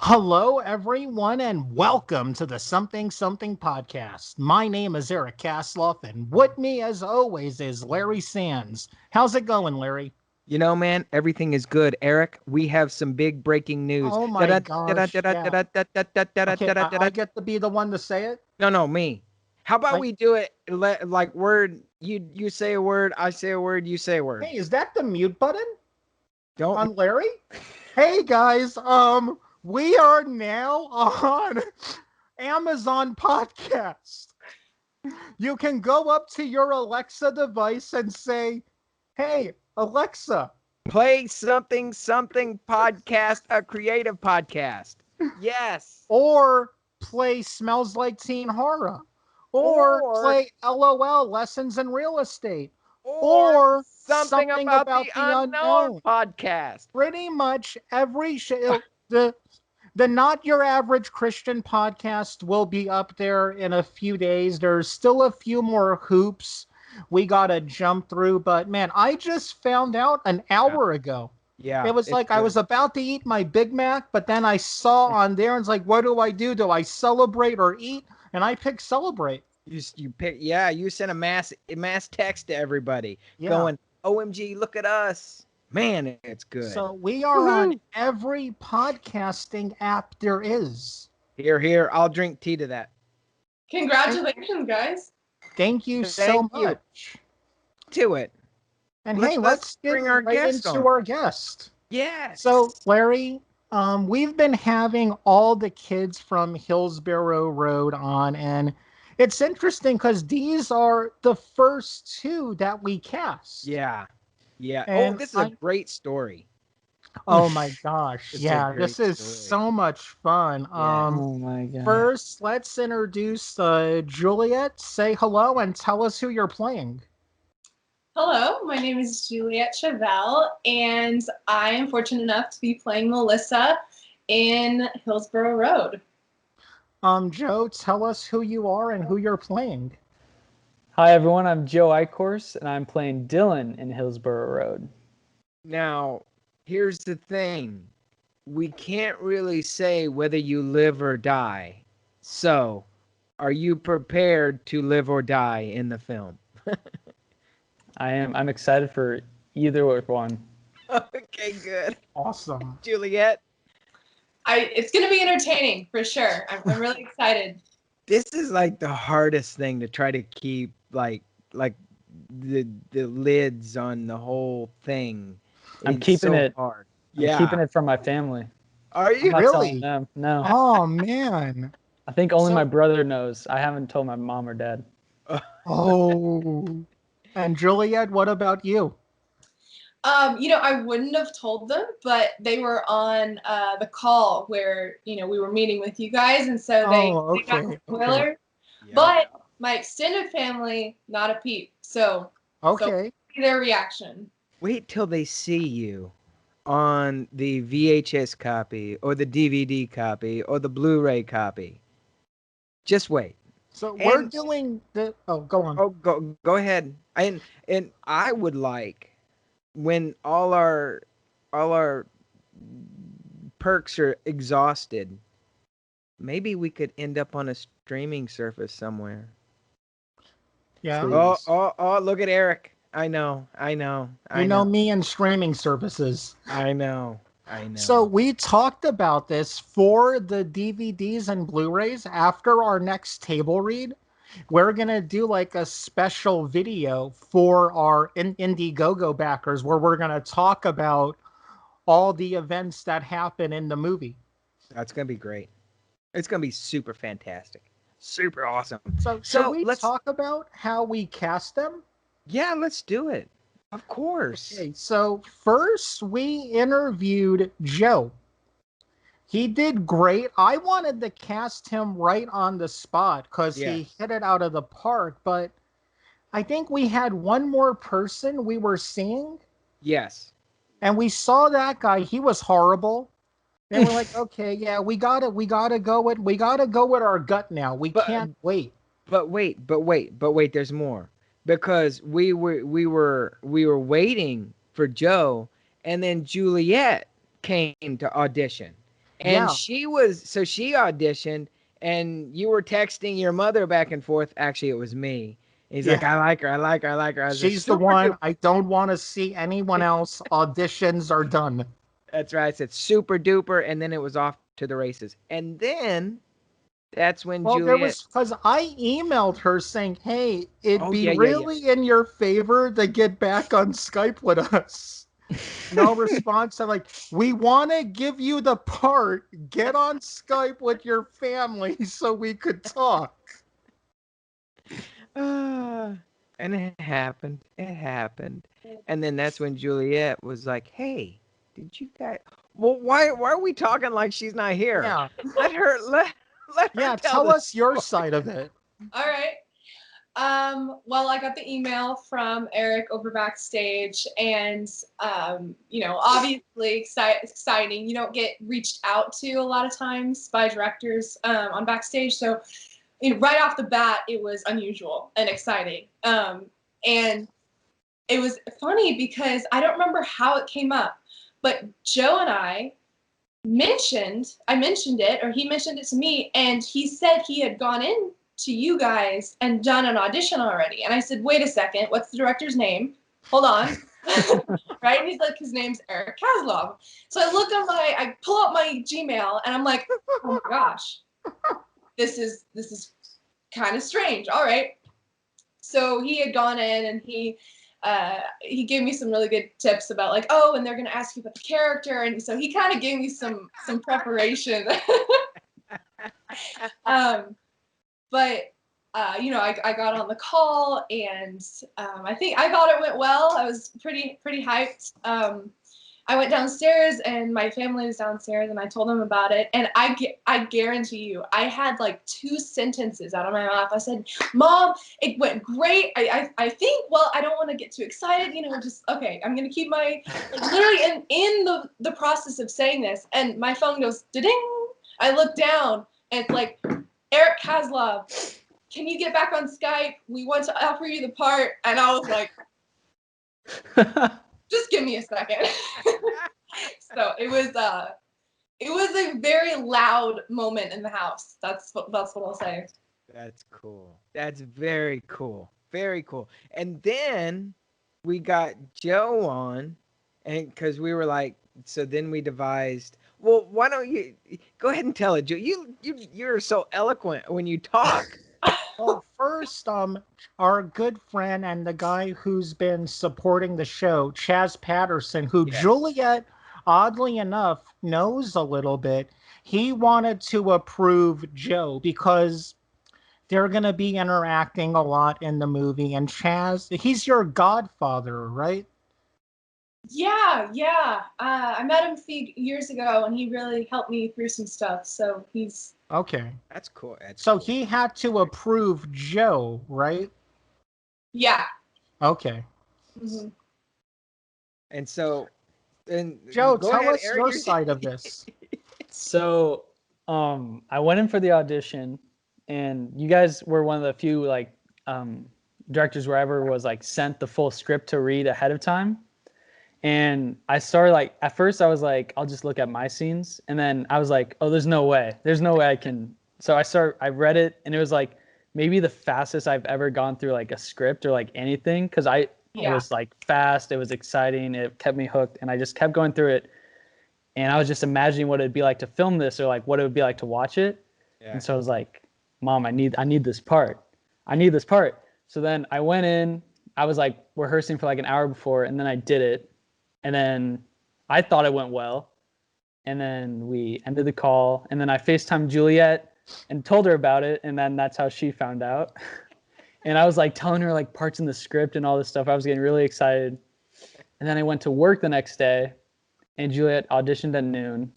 Hello, everyone, and welcome to the Something Something podcast. My name is Eric Kasloff, and with me, as always, is Larry Sands. How's it going, Larry? You know, man, everything is good. Eric, we have some big breaking news. Oh my gosh, yeah. Okay, I get to be the one to say it. No, me. How about Like, we do it like word you say a word, I say a word, you say a word. hey, is that the mute button Don't on Larry? Hey guys, we are now on Amazon Podcast. You can go up to your Alexa device and say, "Hey, Alexa." play something podcast, a creative podcast. Yes. Or play Smells Like Teen Horror, or Or play LOL Lessons in Real Estate, or or something something about the about the unknown unknown. podcast. Pretty much every show, the Not Your Average Christian podcast will be up there in a few days. There's still a few more hoops we gotta jump through, but man, I just found out an Yeah. hour ago. It Yeah, was it's like I good. was about to eat my Big Mac, but then I saw on there and it's like, what do I do? Do I celebrate or eat? And I picked celebrate. You pick, yeah, you sent a mass text to everybody Yeah. going, OMG, look at us. Man, it's good. So we are on Woohoo. every podcasting app there is. Here, I'll drink tea to that. Congratulations, guys. Thank you Thank so you. much. To it. And hey, Let's let's get bring our right guest into on. our guest. Yes. So, Larry, we've been having all the kids from Hillsborough Road on, and it's interesting because these are the first two that we cast. Yeah. Yeah. Oh, And this is a great story. oh my gosh, It's a yeah, this great is story. so much fun. Yeah. Oh my god. First, let's introduce Juliet. Say hello and tell us who you're playing. Hello, my name is Juliet Chevelle, and I am fortunate enough to be playing Melissa in Hillsborough Road. Joe, tell us who you are and who you're playing. Hi everyone, I'm Joe Eichhorst and I'm playing Dylan in Hillsborough Road. Now, here's the thing. We can't really say whether you live or die. So, are you prepared to live or die in the film? I'm excited for either one. Okay, good. Awesome. Juliet, It's going to be entertaining for sure. I'm really excited. this is like the hardest thing to try to keep like the lids on the whole thing. I'm It's keeping so it hard. I'm keeping it from my family. Are I'm you? not Really? telling them. No. Oh man. I think only So- my brother knows. I haven't told my mom or dad. Oh. And Juliet, what about you? I wouldn't have told them, but they were on the call where, we were meeting with you guys, and so they got the spoiler. Yeah. But my extended family, not a peep. So Okay. their reaction. Wait till they see you on the VHS copy or the DVD copy or the Blu-ray copy. Just wait. So we're And- doing the. Oh, go on. Oh, go ahead. And I would like, when all our perks are exhausted, maybe we could end up on a streaming service somewhere. Yeah. Please. Oh, look at Eric. I know. You know me and streaming services. I know. So we talked about this for the DVDs and Blu-rays after our next table read. We're going to do like a special video for our Indiegogo backers where we're going to talk about all the events that happen in the movie. That's going to be great. It's going to be super fantastic. Super awesome. So should we talk about how we cast them? Yeah, let's do it. Of course. Okay, so first we interviewed Joe. He did great. I wanted to cast him right on the spot because he hit it out of the park, but I think we had one more person we were seeing. Yes. And we saw that guy. He was horrible. And we're like, okay, yeah, we gotta go with our gut now. We can't wait. But wait, there's more. Because we were waiting for Joe, and then Juliet came to audition. And she auditioned, and you were texting your mother back and forth. Actually, it was me. He's like, I like her, I like her, I like her. I was She's the like, one. I don't want to see anyone else. Auditions are done. That's right. I said super duper, and then it was off to the races. And then that's when Well, there Juliet. was because I emailed her saying, "Hey, it'd Oh be yeah. really in your favor to get back on Skype with us." No response. I'm like, "We want to give you the part. Get on Skype with your family so we could talk." And it happened. It happened. And then that's when Juliet was like, "Hey, did you guys? Well, why are we talking like she's not here? Yeah, Let her yeah. tell Tell the us your story." side of it. All right. Well, I got the email from Eric over backstage, and obviously exciting. You don't get reached out to a lot of times by directors on backstage, so right off the bat, it was unusual and exciting. And it was funny because I don't remember how it came up, but Joe and I mentioned it, or he mentioned it to me, and he said he had gone in to you guys and done an audition already. And I said, wait a second, what's the director's name? Hold on. Right? And he's like, his name's Eric Kaslov. So I pull up my Gmail, and I'm like, oh my gosh, this is kind of strange. All right. So he had gone in, and he gave me some really good tips about, like, oh, and they're going to ask you about the character. And so he kind of gave me some preparation. But I got on the call, and I thought it went well. I was pretty hyped. I went downstairs, and my family was downstairs, and I told them about it. And I guarantee you, I had like 2 sentences out of my mouth. I said, "Mom, it went great. I think, well, I don't want to get too excited, just okay. I'm gonna keep my literally in the process of saying this, and my phone goes ding. I look down, and it's like, Eric Kaslov, can you get back on Skype? We want to offer you the part." And I was like, just give me a second. So it was a very loud moment in the house. That's what I'll say. That's cool. That's very cool. Very cool. And then we got Joe on, and because we were like, so then we devised. Well, why don't you go ahead and tell it, Joe? You're so eloquent when you talk. Well, first, our good friend and the guy who's been supporting the show, Chaz Patterson, who Juliet, oddly enough, knows a little bit. He wanted to approve Joe because they're going to be interacting a lot in the movie. And Chaz, he's your godfather, right? Yeah. I met him a few years ago, and he really helped me through some stuff. So he's okay. That's cool. So he had to approve Joe, right? Yeah. Okay. Mm-hmm. And so, Joe, go tell ahead, us Eric, your side of this. So, I went in for the audition, and you guys were one of the few directors where I ever was like sent the full script to read ahead of time. And I started at first I was like, I'll just look at my scenes, and then I was like, oh, there's no way I can. So I read it, and it was like maybe the fastest I've ever gone through like a script or like anything, because it was like fast, it was exciting, it kept me hooked, and I just kept going through it. And I was just imagining what it'd be like to film this, or like what it would be like to watch it. Yeah. And so I was like, Mom, I need this part. So then I went in, I was like rehearsing for like an hour before, and then I did it. And then I thought it went well. And then we ended the call, and then I FaceTimed Juliet and told her about it. And then that's how she found out. And I was like telling her like parts in the script and all this stuff. I was getting really excited. And then I went to work the next day, and Juliet auditioned at noon.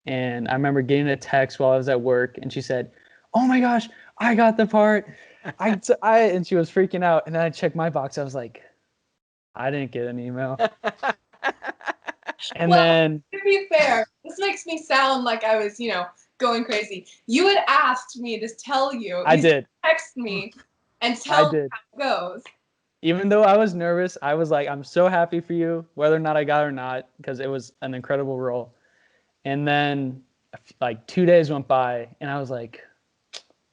And I remember getting a text while I was at work, and she said, "Oh my gosh, I got the part." And she was freaking out. And then I checked my box. I was like, I didn't get an email. And then, to be fair, this makes me sound like I was, going crazy. You had asked me to tell you. I did. Text me and tell me how it goes. Even though I was nervous, I was like, I'm so happy for you, whether or not I got it or not, because it was an incredible role. And then like 2 days went by, and I was like,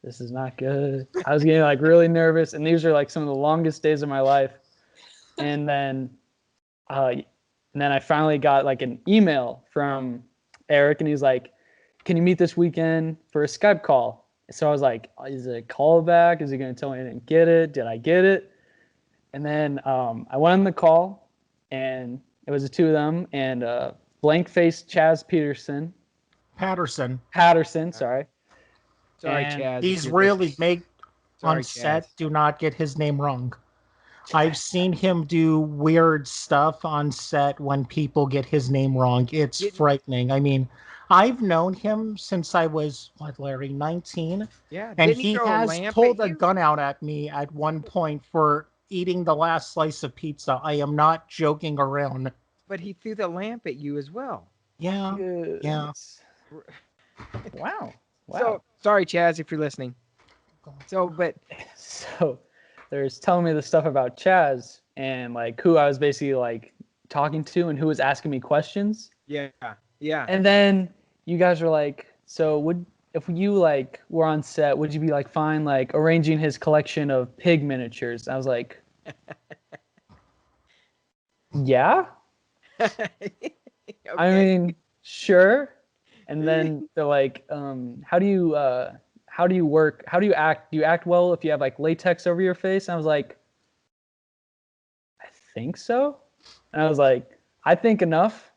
this is not good. I was getting like really nervous, and these are like some of the longest days of my life. And then I finally got like an email from Eric, and he's like, can you meet this weekend for a Skype call? So I was like, is it a callback? Is he going to tell me I didn't get it? Did I get it? And then I went on the call, and it was the two of them, and blank-faced Chaz Patterson, sorry. Sorry, And Chaz. if He's you're really listening. Sorry, on set. Chaz. Do not get his name wrong. I've seen him do weird stuff on set when people get his name wrong. It's frightening. I mean, I've known him since I was, what, Larry, 19? Yeah, And didn't he he throw a has lamp pulled at a you? gun out at me at one point for eating the last slice of pizza. I am not joking around. But he threw the lamp at you as well. Yeah. Yeah. Goodness. Wow. So sorry, Chaz, if you're listening. So, but So there's telling me the stuff about Chaz and like who I was basically like talking to and who was asking me questions. yeah. And then you guys were like, so if you like were on set, would you be like fine like arranging his collection of pig miniatures? I was like, yeah. I mean, sure. And then they're like, how do you work? How do you act? Do you act well if you have like latex over your face? And I was like, I think so. And I was like, I think enough.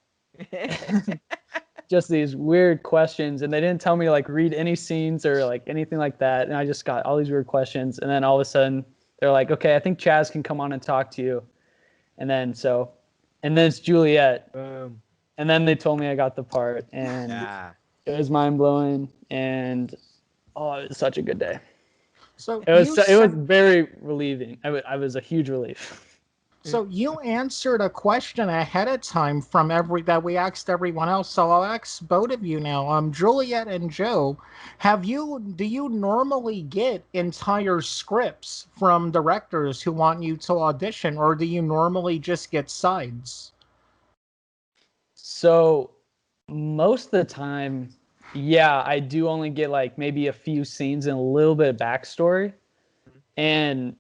Just these weird questions, and they didn't tell me to like read any scenes or like anything like that. And I just got all these weird questions, and then all of a sudden they're like, okay, I think Chaz can come on and talk to you. And then it's Juliet. Boom. And then they told me I got the part, and it was mind blowing, and it was such a good day. So It was very relieving. I was a huge relief. So you answered a question ahead of time from that we asked everyone else. So I'll ask both of you now. Juliet and Joe, do you normally get entire scripts from directors who want you to audition, or do you normally just get sides? So most of the time, yeah, I do only get like maybe a few scenes and a little bit of backstory. And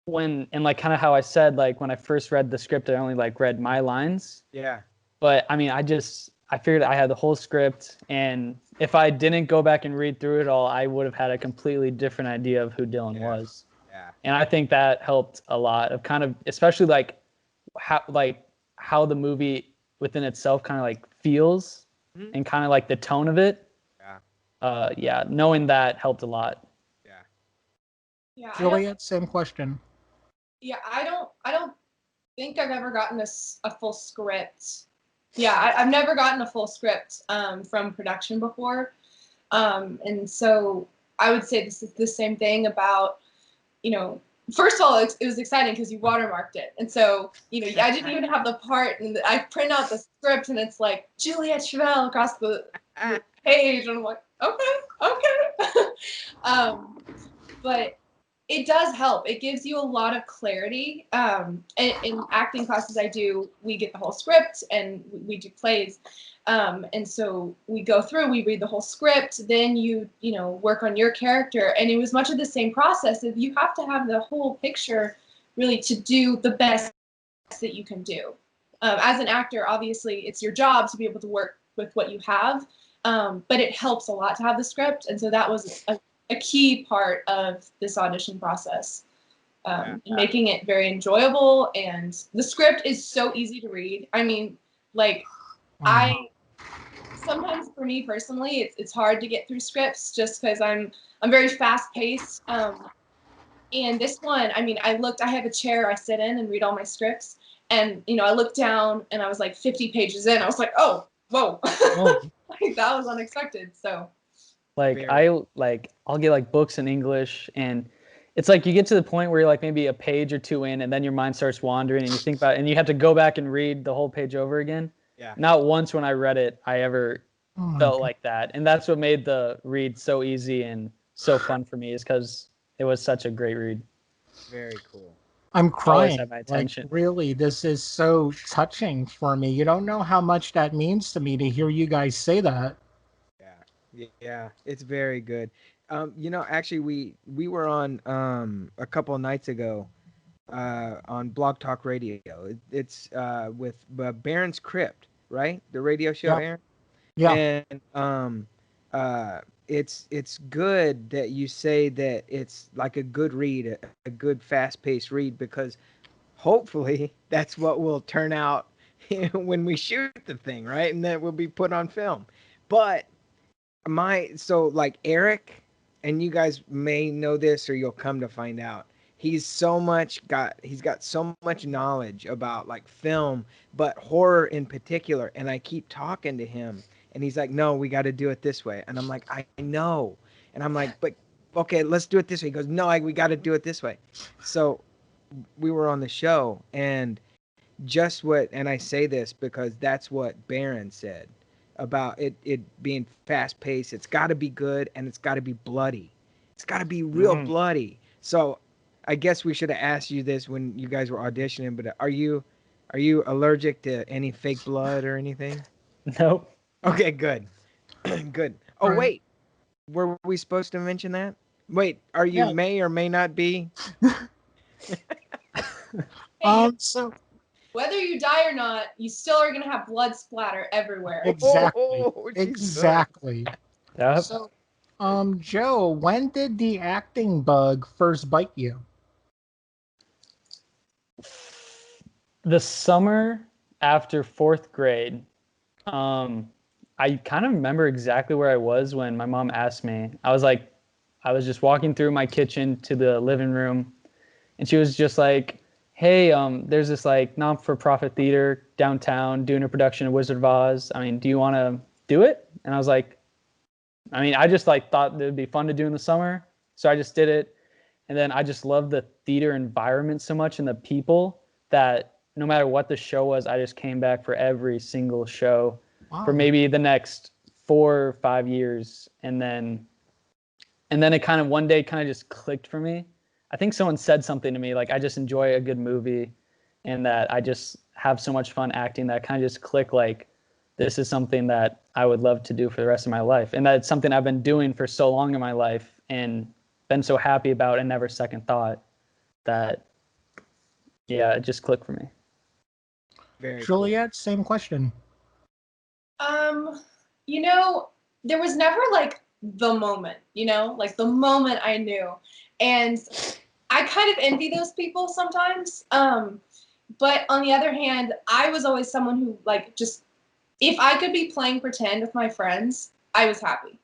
like kind of how I said, like when I first read the script, I only like read my lines. Yeah. But I mean, I figured I had the whole script, and if I didn't go back and read through it all, I would have had a completely different idea of who Dylan was. Yeah. And I think that helped a lot of kind of, especially like how the movie within itself kind of like feels and kind of like the tone of it. Yeah. Knowing that helped a lot. Yeah. Juliet, same question. Yeah, I don't think I've ever gotten a full script. Yeah, I've never gotten a full script from production before. And so I would say this is the same thing about, first of all, it was exciting because you watermarked it. And so, I didn't even have the part, and I print out the script and it's like Juliet Chevelle across the page. And I'm like, okay. But it does help. It gives you a lot of clarity. In acting classes we get the whole script and we do plays. And so we go through, we read the whole script, then you work on your character. And it was much of the same process of you have to have the whole picture really to do the best that you can do. As an actor, obviously it's your job to be able to work with what you have. But it helps a lot to have the script. And so that was a key part of this audition process, making it very enjoyable. And the script is so easy to read. I mean, like, sometimes for me personally, it's hard to get through scripts just because I'm very fast paced. And this one, I mean, I have a chair I sit in and read all my scripts. And, I looked down and I was like 50 pages in. I was like, oh, whoa. Like, that was unexpected. So. I'll get like books in English, and it's like you get to the point where you're like maybe a page or two in, and then your mind starts wandering, and you think about it, and you have to go back and read the whole page over again. Yeah. Not once when I read it, I ever felt like that, and that's what made the read so easy and so fun for me, is because it was such a great read. Very cool. I'm crying. Have my attention. Like, really, this is so touching for me. You don't know how much that means to me to hear you guys say that. Yeah. Yeah, it's very good. Actually, we were on a couple of nights ago on Blog Talk Radio. It's with Baron's Crypt, right? The radio show, Yeah, Aaron. yeah. And uh, it's good that you say that it's like a good read, a good fast-paced read, because hopefully that's what will turn out when we shoot the thing, right? And that will be put on film. But like Eric, and you guys may know this or you'll come to find out. He's got so much knowledge about like film, but horror in particular. And I keep talking to him and he's like, no, we got to do it this way. And I'm like, I know. And I'm like, but okay, let's do it this way. He goes, no, we got to do it this way. So we were on the show, and and I say this because that's what Barron said about it being fast paced. It's got to be good, and it's got to be bloody. It's got to be real bloody. So I guess we should have asked you this when you guys were auditioning, but are you allergic to any fake blood or anything? Nope. Okay, good. Good. Oh, Right. wait. Were we supposed to mention that? Wait, are you Yeah. may or may not be? Hey, So whether you die or not, you still are gonna have blood splatter everywhere. exactly, Oh, she's good. exactly. Yep. So, Joe, when did the acting bug first bite you? The summer after fourth grade, I kind of remember exactly where I was when my mom asked me. I was just walking through my kitchen to the living room, and she was just like, hey, there's this like non-for-profit theater downtown doing a production of Wizard of Oz. I mean, do you want to do it? And I was like, I mean, I just like thought it would be fun to do in the summer. So I just did it. And then I just loved the theater environment so much and the people that no matter what the show was, I just came back for every single show for Wow. maybe the next 4 or 5 years. And then it kind of one day kind of just clicked for me. I think someone said something to me like I just enjoy a good movie and that I just have so much fun acting that kind of just clicked like this is something that I would love to do for the rest of my life. And that's something I've been doing for so long in my life and been so happy about and never second thought that, yeah, it just clicked for me. Very cool. Juliet, same question. You know, there was never like the moment, like the moment I knew. And I kind of envy those people sometimes. But on the other hand, I was always someone who like just if I could be playing pretend with my friends, I was happy.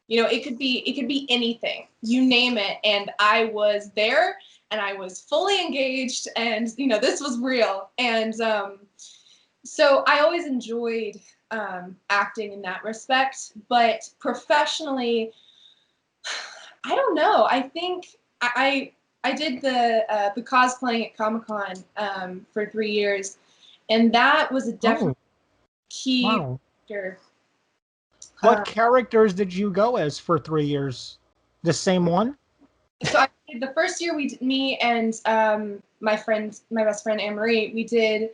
It could be anything. You name it, and I was there and I was fully engaged and this was real. And so I always enjoyed acting in that respect, but professionally, I don't know. I think I did the cosplaying at Comic-Con for 3 years, and that was a definite key Wow. factor. What characters did you go as for 3 years? The same one? So the first year me and my best friend Anne-Marie, we did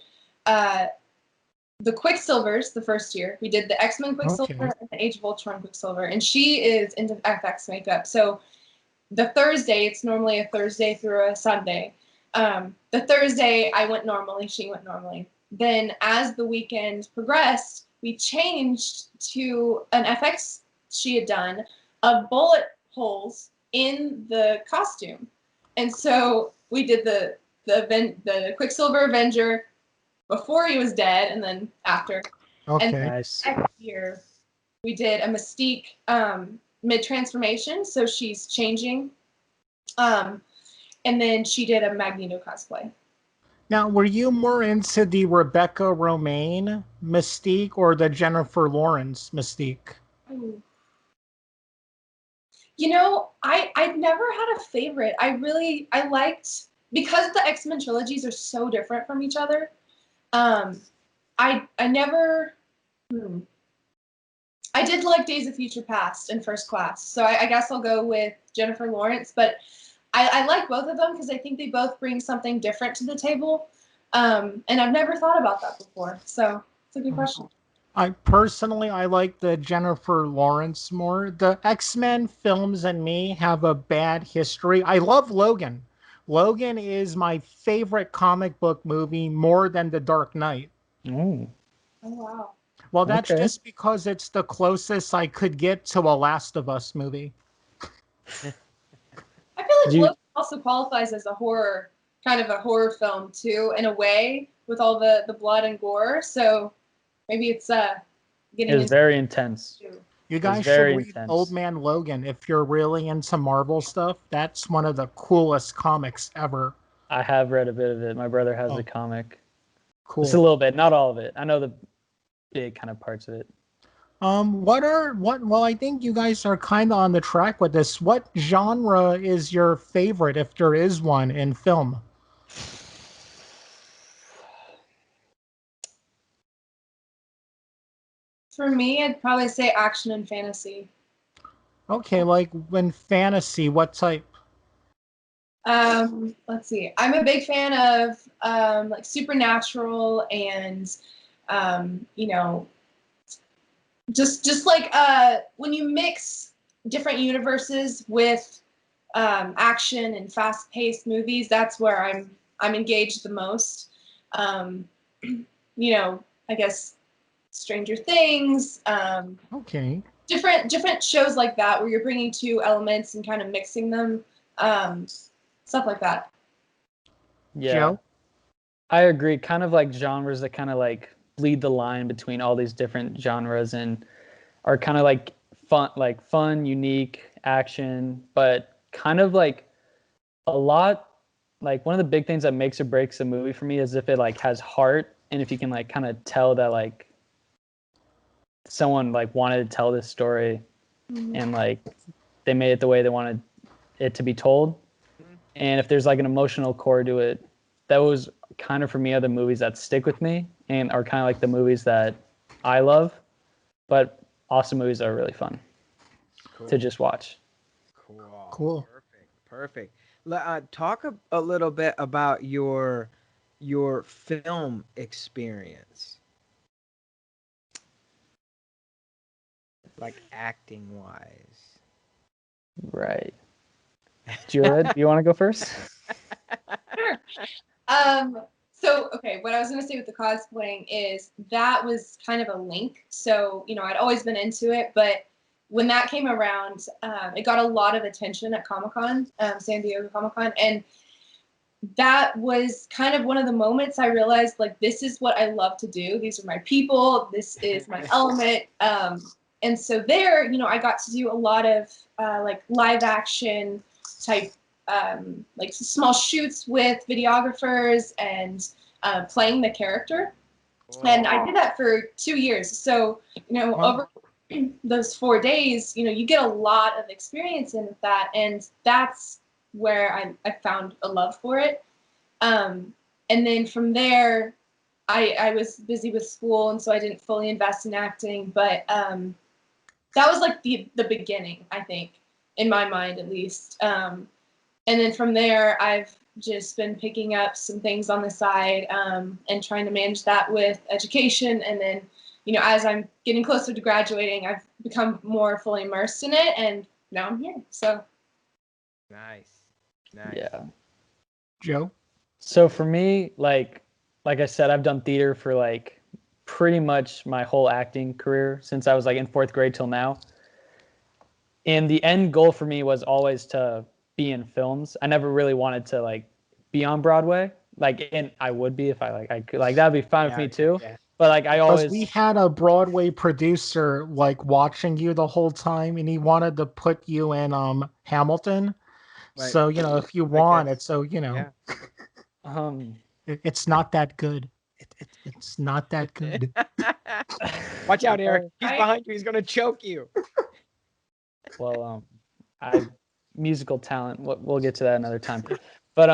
the Quicksilvers the first year. We did the X-Men Quicksilver and the Age of Ultron Quicksilver, and she is into FX makeup. So the Thursday, it's normally a Thursday through a Sunday. The Thursday, I went normally, she went normally. Then as the weekend progressed, we changed to an FX she had done of bullet holes in the costume. And so we did the Quicksilver Avenger before he was dead and then after. Okay. And Nice. next year, we did a Mystique mid-transformation, so she's changing. And then she did a Magneto cosplay. Now, were you more into the Rebecca Romaine Mystique or the Jennifer Lawrence Mystique? Ooh. I've never had a favorite. I liked, because the X-Men trilogies are so different from each other, I never, I did like Days of Future Past and First Class, so I guess I'll go with Jennifer Lawrence, but I like both of them because I think they both bring something different to the table, and I've never thought about that before, so it's a good question. I like the Jennifer Lawrence more. The X-Men films and me have a bad history. I love Logan. Logan is my favorite comic book movie more than The Dark Knight. Oh, Oh wow. Well, that's okay. just because it's the closest I could get to a Last of Us movie. I feel Do like you, Logan also qualifies as a horror, kind of a horror film too, in a way, with all the blood and gore. So maybe it's it getting was into very intense. too. You It was guys should very read Old intense. Man Logan if you're really into Marvel stuff. That's one of the coolest comics ever. I have read a bit of it. My brother has the Oh, comic. Just a cool. little bit, not all of it. I know the big kind of parts of it. Well, I think you guys are kind of on the track with this. What genre is your favorite, if there is one, in film? For me, I'd probably say action and fantasy. Okay, like when fantasy, what type? Let's see. I'm a big fan of like supernatural and you know, just like when you mix different universes with action and fast-paced movies, that's where I'm engaged the most. Um, I guess Stranger Things, Okay, different shows like that where you're bringing two elements and kind of mixing them, um, stuff like that. Yeah, Joe. I agree. Kind of like genres that kind of like bleed the line between all these different genres and are kind of like fun, unique action, but kind of like a lot. Like one of the big things that makes or breaks a movie for me is if it like has heart and if you can like kind of tell that like someone like wanted to tell this story and like they made it the way they wanted it to be told. And if there's like an emotional core to it, that was kind of for me are the movies that stick with me and are kind of like the movies that I love. But awesome movies are really fun to Cool. just watch. Cool. Cool. Perfect. Perfect. Talk a little bit about your film experience, like acting wise. Right. Juliet, do you want to go first? Sure. Okay, what I was gonna say with the cosplaying is that was kind of a link. So, I'd always been into it, but when that came around, it got a lot of attention at Comic Con, San Diego Comic Con, and that was kind of one of the moments I realized like this is what I love to do. These are my people. This is my element. And so there, I got to do a lot of like live action type, like small shoots with videographers and playing the character. And I did that for 2 years. So, Wow. over those 4 days, you get a lot of experience in that. And that's where I found a love for it. And then from there, I was busy with school, and so I didn't fully invest in acting. But that was like the beginning, I think, in my mind at least. And then from there, I've just been picking up some things on the side and trying to manage that with education. And then, as I'm getting closer to graduating, I've become more fully immersed in it, and now I'm here. So Nice. Nice. Yeah. Joe. So for me, like I said, I've done theater for like pretty much my whole acting career since I was like in fourth grade till now. And the end goal for me was always to be in films. I never really wanted to like be on Broadway. Like, and I would be if I could, like that'd be fine with Yeah. me too. Yeah. But like I Because we always, had a Broadway producer like watching you the whole time, and he wanted to put you in Hamilton. Like So if you like want it, this. so Yeah. um, it's not that good. It's not that good. Watch out, Eric. well, He's I behind you. He's gonna choke you. well, I musical talent. We'll get to that another time. But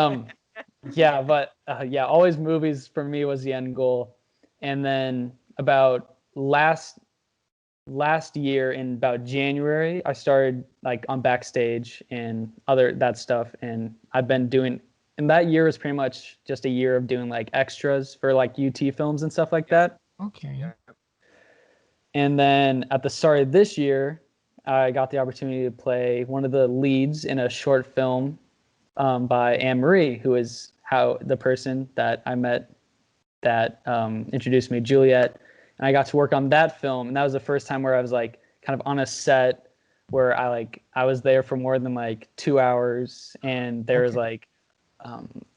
yeah, yeah, always movies for me was the end goal. And then about last year in about January, I started like on backstage and other that stuff. And I've been doing, and that year was pretty much just a year of doing like extras for like UT films and stuff like that. Okay. Yeah. And then at the start of this year, I got the opportunity to play one of the leads in a short film by Anne Marie, who is the person that I met that introduced me, Juliet. And I got to work on that film. And that was the first time where I was like kind of on a set where I was there for more than like 2 hours. And there was like,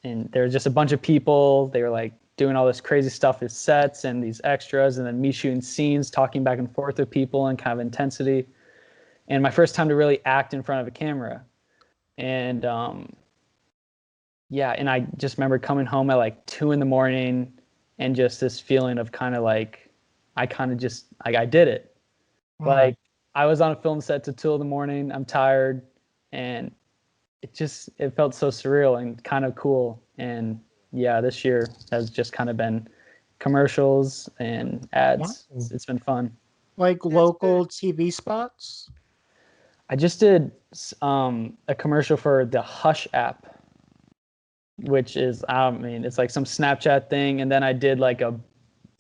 and there was just a bunch of people. They were like doing all this crazy stuff with sets and these extras, and then me shooting scenes, talking back and forth with people and kind of intensity. And my first time to really act in front of a camera. And yeah, and I just remember coming home at like 2 a.m. and just this feeling of kind of like, I kind of just, like, I did it. Like, I was on a film set till 2 a.m. I'm tired, and it felt so surreal and kind of cool. And yeah, this year has just kind of been commercials and ads. Wow. It's been fun. Like local TV spots? I just did a commercial for the Hush app, which is, I mean, it's like some Snapchat thing. And then I did like a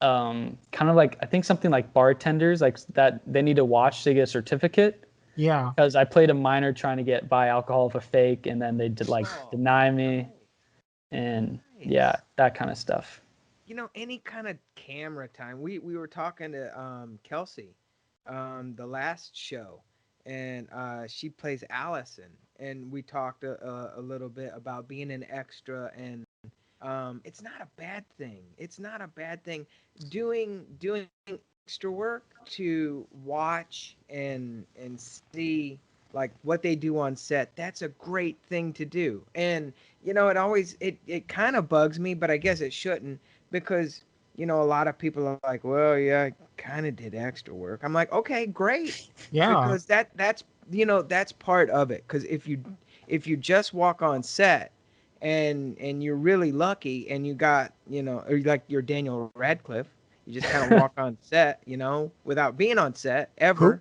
kind of like, I think something like bartenders, like that they need to watch to get a certificate. Yeah. Because I played a minor trying to buy alcohol of a fake, and then they did like deny me. And yeah, that kind of stuff. You know, any kind of camera time. We were talking to Kelsey the last show, and she plays Allison, and we talked a little bit about being an extra, and it's not a bad thing. It's not a bad thing doing extra work to watch and see like what they do on set. That's a great thing to do. And you know, it kind of bugs me, but I guess it shouldn't, because you know, a lot of people are like, well, yeah, I kind of did extra work. I'm like, okay, great. Yeah. Because that's you know, that's part of it. Because if you just walk on set and you're really lucky and you got, you know, or like you're Daniel Radcliffe, you just kind of walk on set, you know, without being on set ever. Who?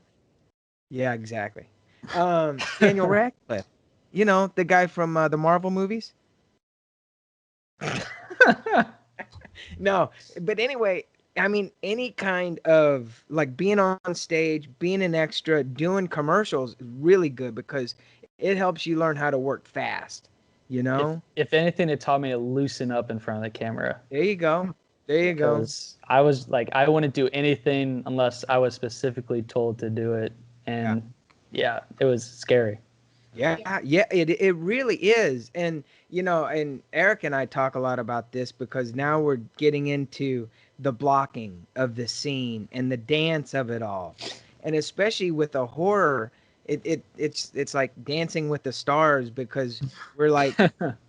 Yeah, exactly. Daniel Radcliffe, you know, the guy from the Marvel movies. No, but anyway, I mean, any kind of like being on stage, being an extra, doing commercials is really good because it helps you learn how to work fast, you know? If anything, it taught me to loosen up in front of the camera. There you go. There you go. Because I was like, I wouldn't do anything unless I was specifically told to do it. And yeah, it was scary. Yeah, it really is. And you know, and Eric and I talk a lot about this because now we're getting into the blocking of the scene and the dance of it all. And especially with the horror, it's like dancing with the stars, because we're like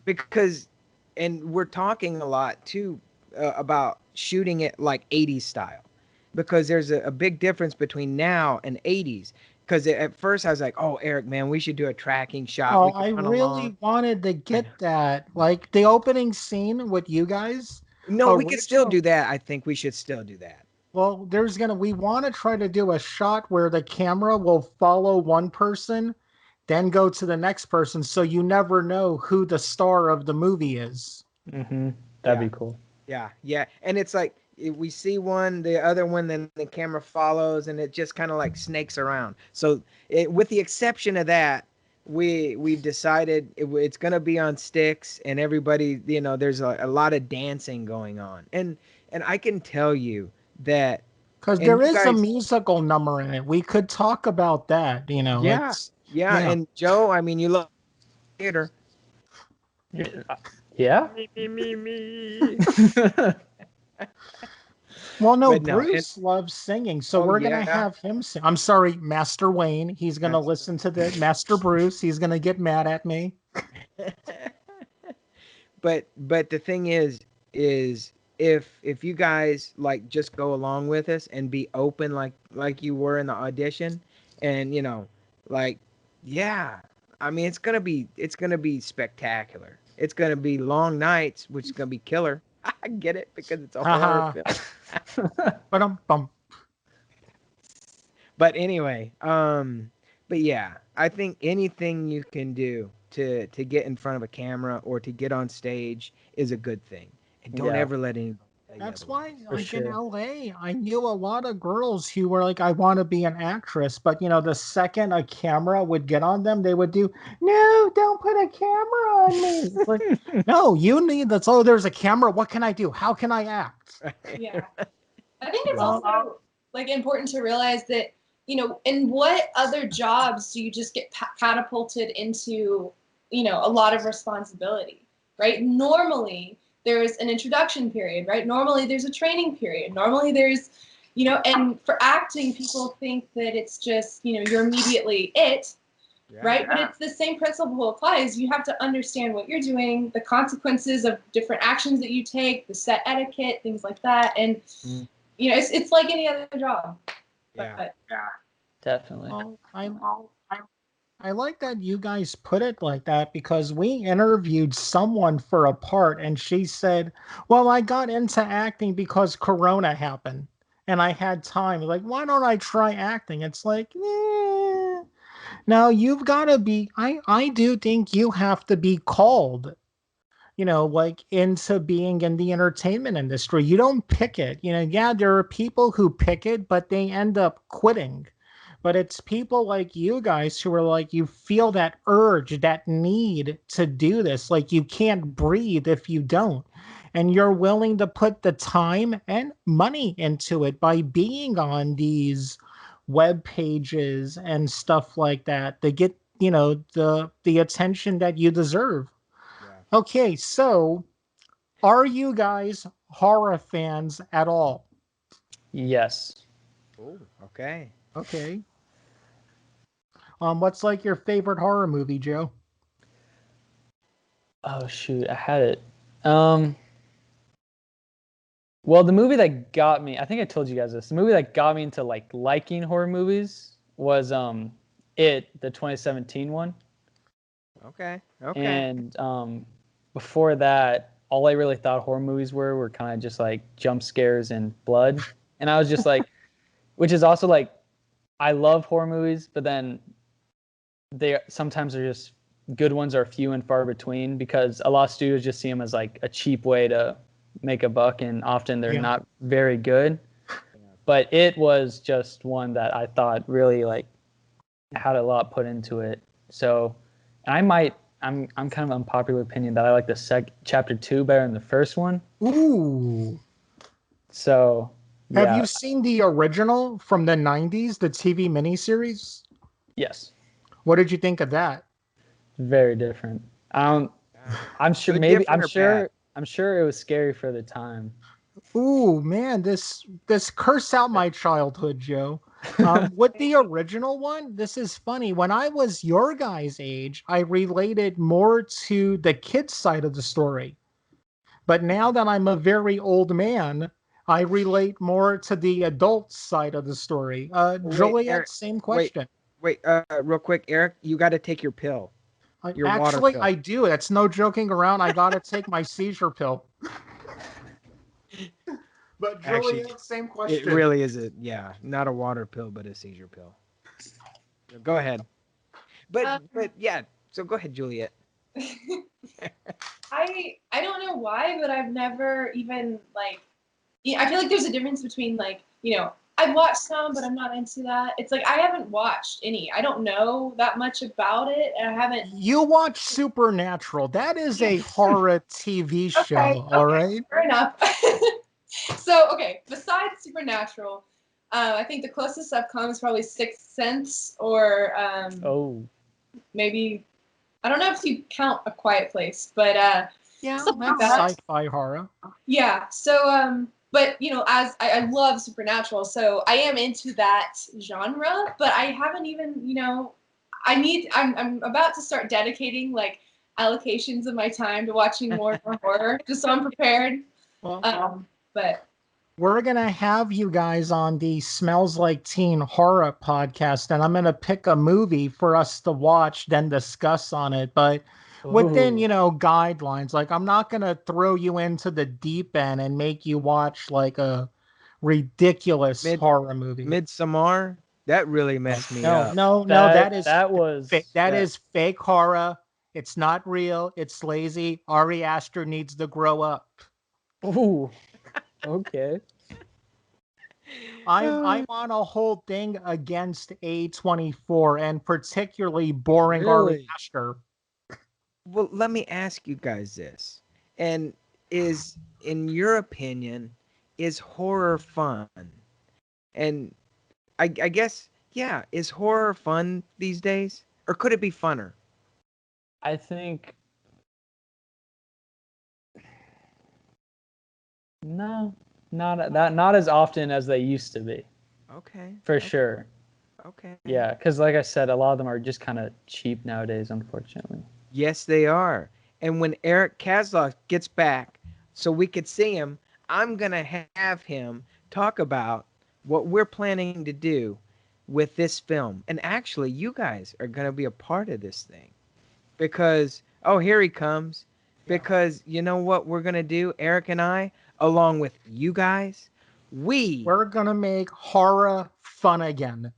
because and we're talking a lot too about shooting it like 80s style, because there's a big difference between now and 80s. Because at first I was like, oh, Eric, man, we should do a tracking shot. Oh, We could I run really along. wanted to get that. Like the opening scene with you guys. No, we could still Original. do that. I think we should still do that. Well, we want to try to do a shot where the camera will follow one person, then go to the next person, so you never know who the star of the movie is. Mm-hmm. That'd Yeah. be cool. Yeah. And it's like we see one, the other one, then the camera follows, and it just kind of like snakes around. So with the exception of that, we've decided it's gonna be on sticks, and everybody, you know, there's a lot of dancing going on, and I can tell you that, Because and there you is a guys, musical number in it. We could talk about that. You know, yeah, it's yeah, yeah. and Joe, I mean, you love theater. Yeah. Me. Well, no, But no, and Bruce loves singing, so oh we're gonna yeah, have him sing. I'm sorry, Master Wayne. He's gonna that's listen to the Master Bruce. He's gonna get mad at me. but the thing is if you guys like just go along with us and be open like you were in the audition, and you know, like, yeah, I mean, it's gonna be spectacular. It's gonna be long nights, which is gonna be killer. I get it, because it's a horror Haha. film. Bum. But anyway, but yeah, I think anything you can do to get in front of a camera or to get on stage is a good thing. And don't Yeah. ever let That's other way. why, For like in sure. LA, I knew a lot of girls who were like, I want to be an actress. But, the second a camera would get on them, they would do, no, don't put a camera on me. It's like, no, you need that's, oh, there's a camera. What can I do? How can I act? Yeah. I think it's Well, also like important to realize that, in what other jobs do you just get catapulted into, a lot of responsibility, right? Normally there's an introduction period, right? Normally there's a training period. Normally there's, and for acting, people think that it's just, you're immediately it, right? But it's the same principle applies. You have to understand what you're doing, the consequences of different actions that you take, the set etiquette, things like that. And, it's like any other job. Yeah. But, Definitely. Well, I like that you guys put it like that because we interviewed someone for a part and she said, well, I got into acting because Corona happened and I had time. Like, why don't I try acting? It's like, now you've got to be, I do think you have to be called, like into being in the entertainment industry. You don't pick it. Yeah, there are people who pick it, but they end up quitting. But it's people like you guys who are like, you feel that urge, that need to do this. Like you can't breathe if you don't. And you're willing to put the time and money into it by being on these web pages and stuff like that to get, the attention that you deserve. Yeah. Okay, so are you guys horror fans at all? Yes. Oh, okay. Okay. What's like your favorite horror movie, Joe? Oh shoot, I had it. Well, the movie that got me, I think I told you guys this. The movie that got me into like liking horror movies was the 2017 one. Okay. Okay. And before that, all I really thought horror movies were kind of just like jump scares and blood. And I was just like, which is also like, I love horror movies, but then they sometimes are just good ones are few and far between because a lot of studios just see them as like a cheap way to make a buck, and often they're not very good. But it was just one that I thought really like had a lot put into it. So I'm kind of unpopular opinion that I like the chapter 2 better than the first one. Ooh. So Have yeah. you seen the original from the 90s, the TV miniseries? Yes. What did you think of that? Very different. I'm sure Good, maybe different, or bad? I'm sure it was scary for the time. Ooh, man, this curse out my childhood, Joe. With the original one, this is funny. When I was your guys' age, I related more to the kids' side of the story. But now that I'm a very old man, I relate more to the adult side of the story. Wait, Juliet, Eric. same Wait. question. Wait. Real quick, Eric. You got to take your pill. Your water Actually, pill. I do. That's no joking around. I gotta take my seizure pill. But Actually, Juliet, same it question. really is not a water pill, but a seizure pill. Go ahead. But yeah. So go ahead, Juliet. I don't know why, but I've never even like. I feel like there's a difference between like I've watched some, but I'm not into that. It's like I haven't watched any. I don't know that much about it, and I haven't. You watch Supernatural. That is a horror TV show, all right? Fair enough. So okay, besides Supernatural, I think the closest I've come is probably Sixth Sense, or maybe I don't know if you count A Quiet Place, but Yeah, something like that's that. sci-fi horror. Yeah. So but as I love Supernatural, so I am into that genre, but I haven't even I'm about to start dedicating like allocations of my time to watching more and more horror, just so I'm prepared. Well, But we're gonna have you guys on the Smells Like Teen Horror podcast, and I'm gonna pick a movie for us to watch, then discuss on it. But within, guidelines, like I'm not gonna throw you into the deep end and make you watch like a ridiculous horror movie. Midsommar. That really messed me up. No, that that is fake horror. It's not real. It's lazy. Ari Aster needs to grow up. Ooh. Okay. I'm on a whole thing against A24 and particularly boring Ari Really? Aster. Well, let me ask you guys this. And is, in your opinion, is horror fun? And I guess, yeah, is horror fun these days? Or could it be funner? I think no, not as often as they used to be, Okay. for sure. Okay. Yeah, because like I said, a lot of them are just kind of cheap nowadays, unfortunately. Yes, they are. And when Eric Kasloff gets back, so we could see him, I'm going to have him talk about what we're planning to do with this film. And actually, you guys are going to be a part of this thing because, oh, here he comes. Because you know what we're going to do, Eric and I, along with you guys? We, We're gonna make horror fun again.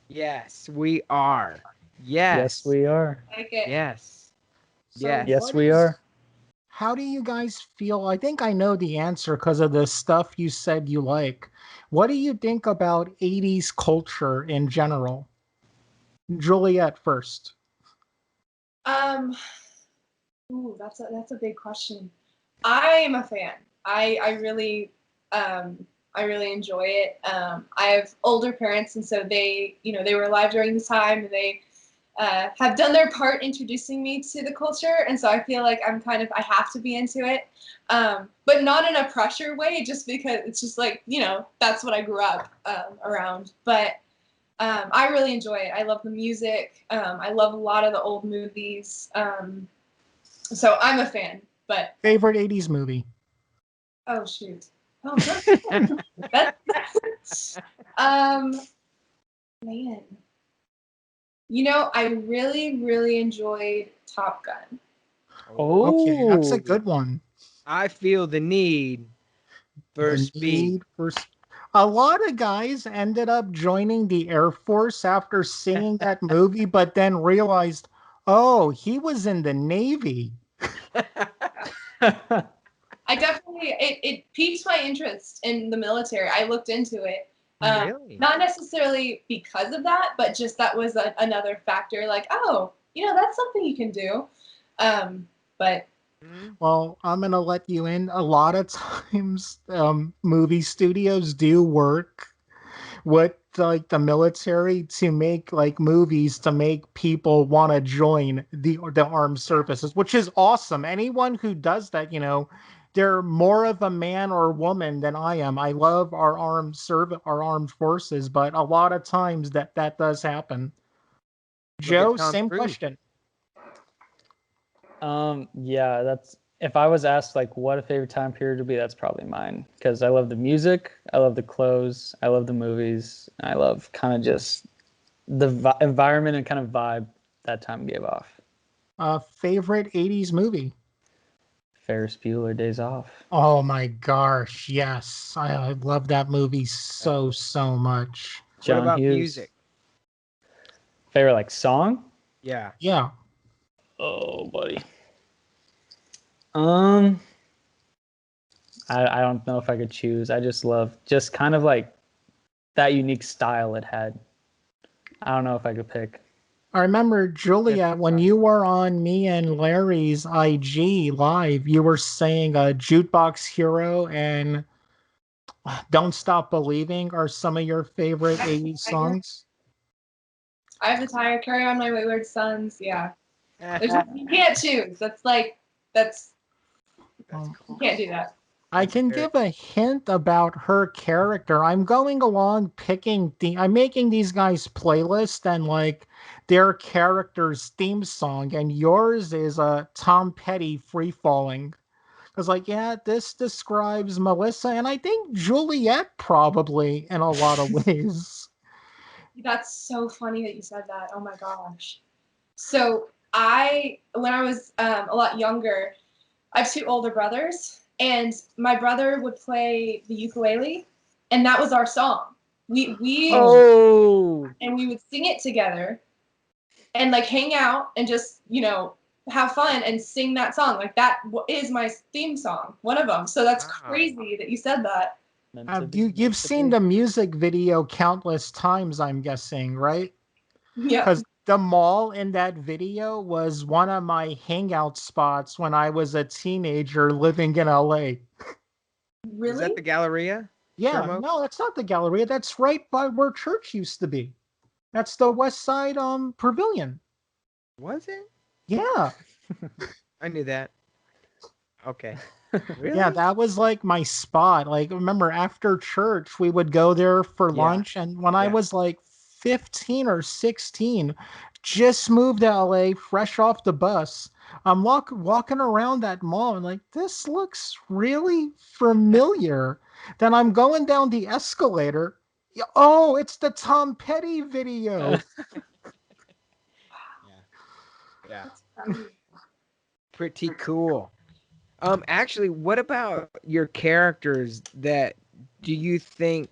yes, we are. Yes, Yes, we are. Like it. yes, So yes. Yes, what we is are. how do you guys feel? I think I know the answer because of the stuff you said you like. What do you think about 80s culture in general? Juliet first. Um, ooh, that's a big question. I am a fan. I really enjoy it. I have older parents, and so they were alive during this time, and they have done their part introducing me to the culture, and so I feel like I have to be into it, but not in a pressure way, just because it's just like that's what I grew up around. But I really enjoy it. I love the music. I love a lot of the old movies. So I'm a fan. But Favorite 80s movie? oh shoot, oh good. That's man. I really enjoyed Top Gun. Okay, that's a Oh, good one. I feel the need for The speed. need for a lot of guys ended up joining the Air Force after seeing that movie, but then realized, oh, he was in the Navy. I definitely it piqued my interest in the military. I looked into it. Really? Not necessarily because of that, but just that was another factor. Like, oh, that's something you can do. But Mhm. Well, I'm gonna let you in. A lot of times, movie studios do work with like the military to make like movies to make people want to join the armed services, which is awesome. Anyone who does that, they're more of a man or woman than I am. I love our armed forces, but a lot of times that does happen. Look at Joe, Tom same Cruise. question. yeah, that's if I was asked like what a favorite time period would be, that's probably mine because I love the music, I love the clothes, I love the movies, I love kind of just the environment and kind of vibe that time gave off. Favorite 80s movie? Ferris Bueller Days Off. Oh my gosh, yes. I love that movie so much. What John about Hughes. music? Favorite like song? Yeah. Yeah. Oh, buddy. Um, I don't know if I could choose. I just love just kind of like that unique style it had. I don't know if I could pick. I remember That's Juliet when tough. you were on me and Larry's IG live, you were saying Jukebox Hero and Don't Stop Believing are some of your favorite 80s songs. I have the tire. Carry on, my wayward sons. Yeah, That's you can't choose. That's Um, you cool. can't do that. I That's can very give a hint about her character. I'm going along I'm making these guys playlist and like their character's theme song, and yours is Tom Petty Free Falling. Cause like, yeah, this describes Melissa and I think Juliet probably in a lot of ways. That's so funny that you said that. Oh my gosh. So when I was a lot younger, I have two older brothers, and my brother would play the ukulele, and that was our song. We Oh, Oh, and we would sing it together, and like hang out and just have fun and sing that song. Like that is my theme song, one of them. So that's Wow. crazy that you said that. You've seen the music video countless times, I'm guessing, right? Yeah. Because the mall in that video was one of my hangout spots when I was a teenager living in LA. Is that Really? the Galleria? Yeah, Shermo? no, that's not the Galleria. That's right by where church used to be. That's the West Side Pavilion. Was it? Yeah. I knew that. Okay. Really? Yeah, that was like my spot. Like, remember after church, we would go there for Yeah. lunch. And when I Yeah. was like 15 or 16, just moved to LA, fresh off the bus. I'm walking around that mall and like, this looks really familiar. Then I'm going down the escalator. Oh, it's the Tom Petty video. Yeah. That's crazy. Pretty cool. Actually, what about your characters that do you think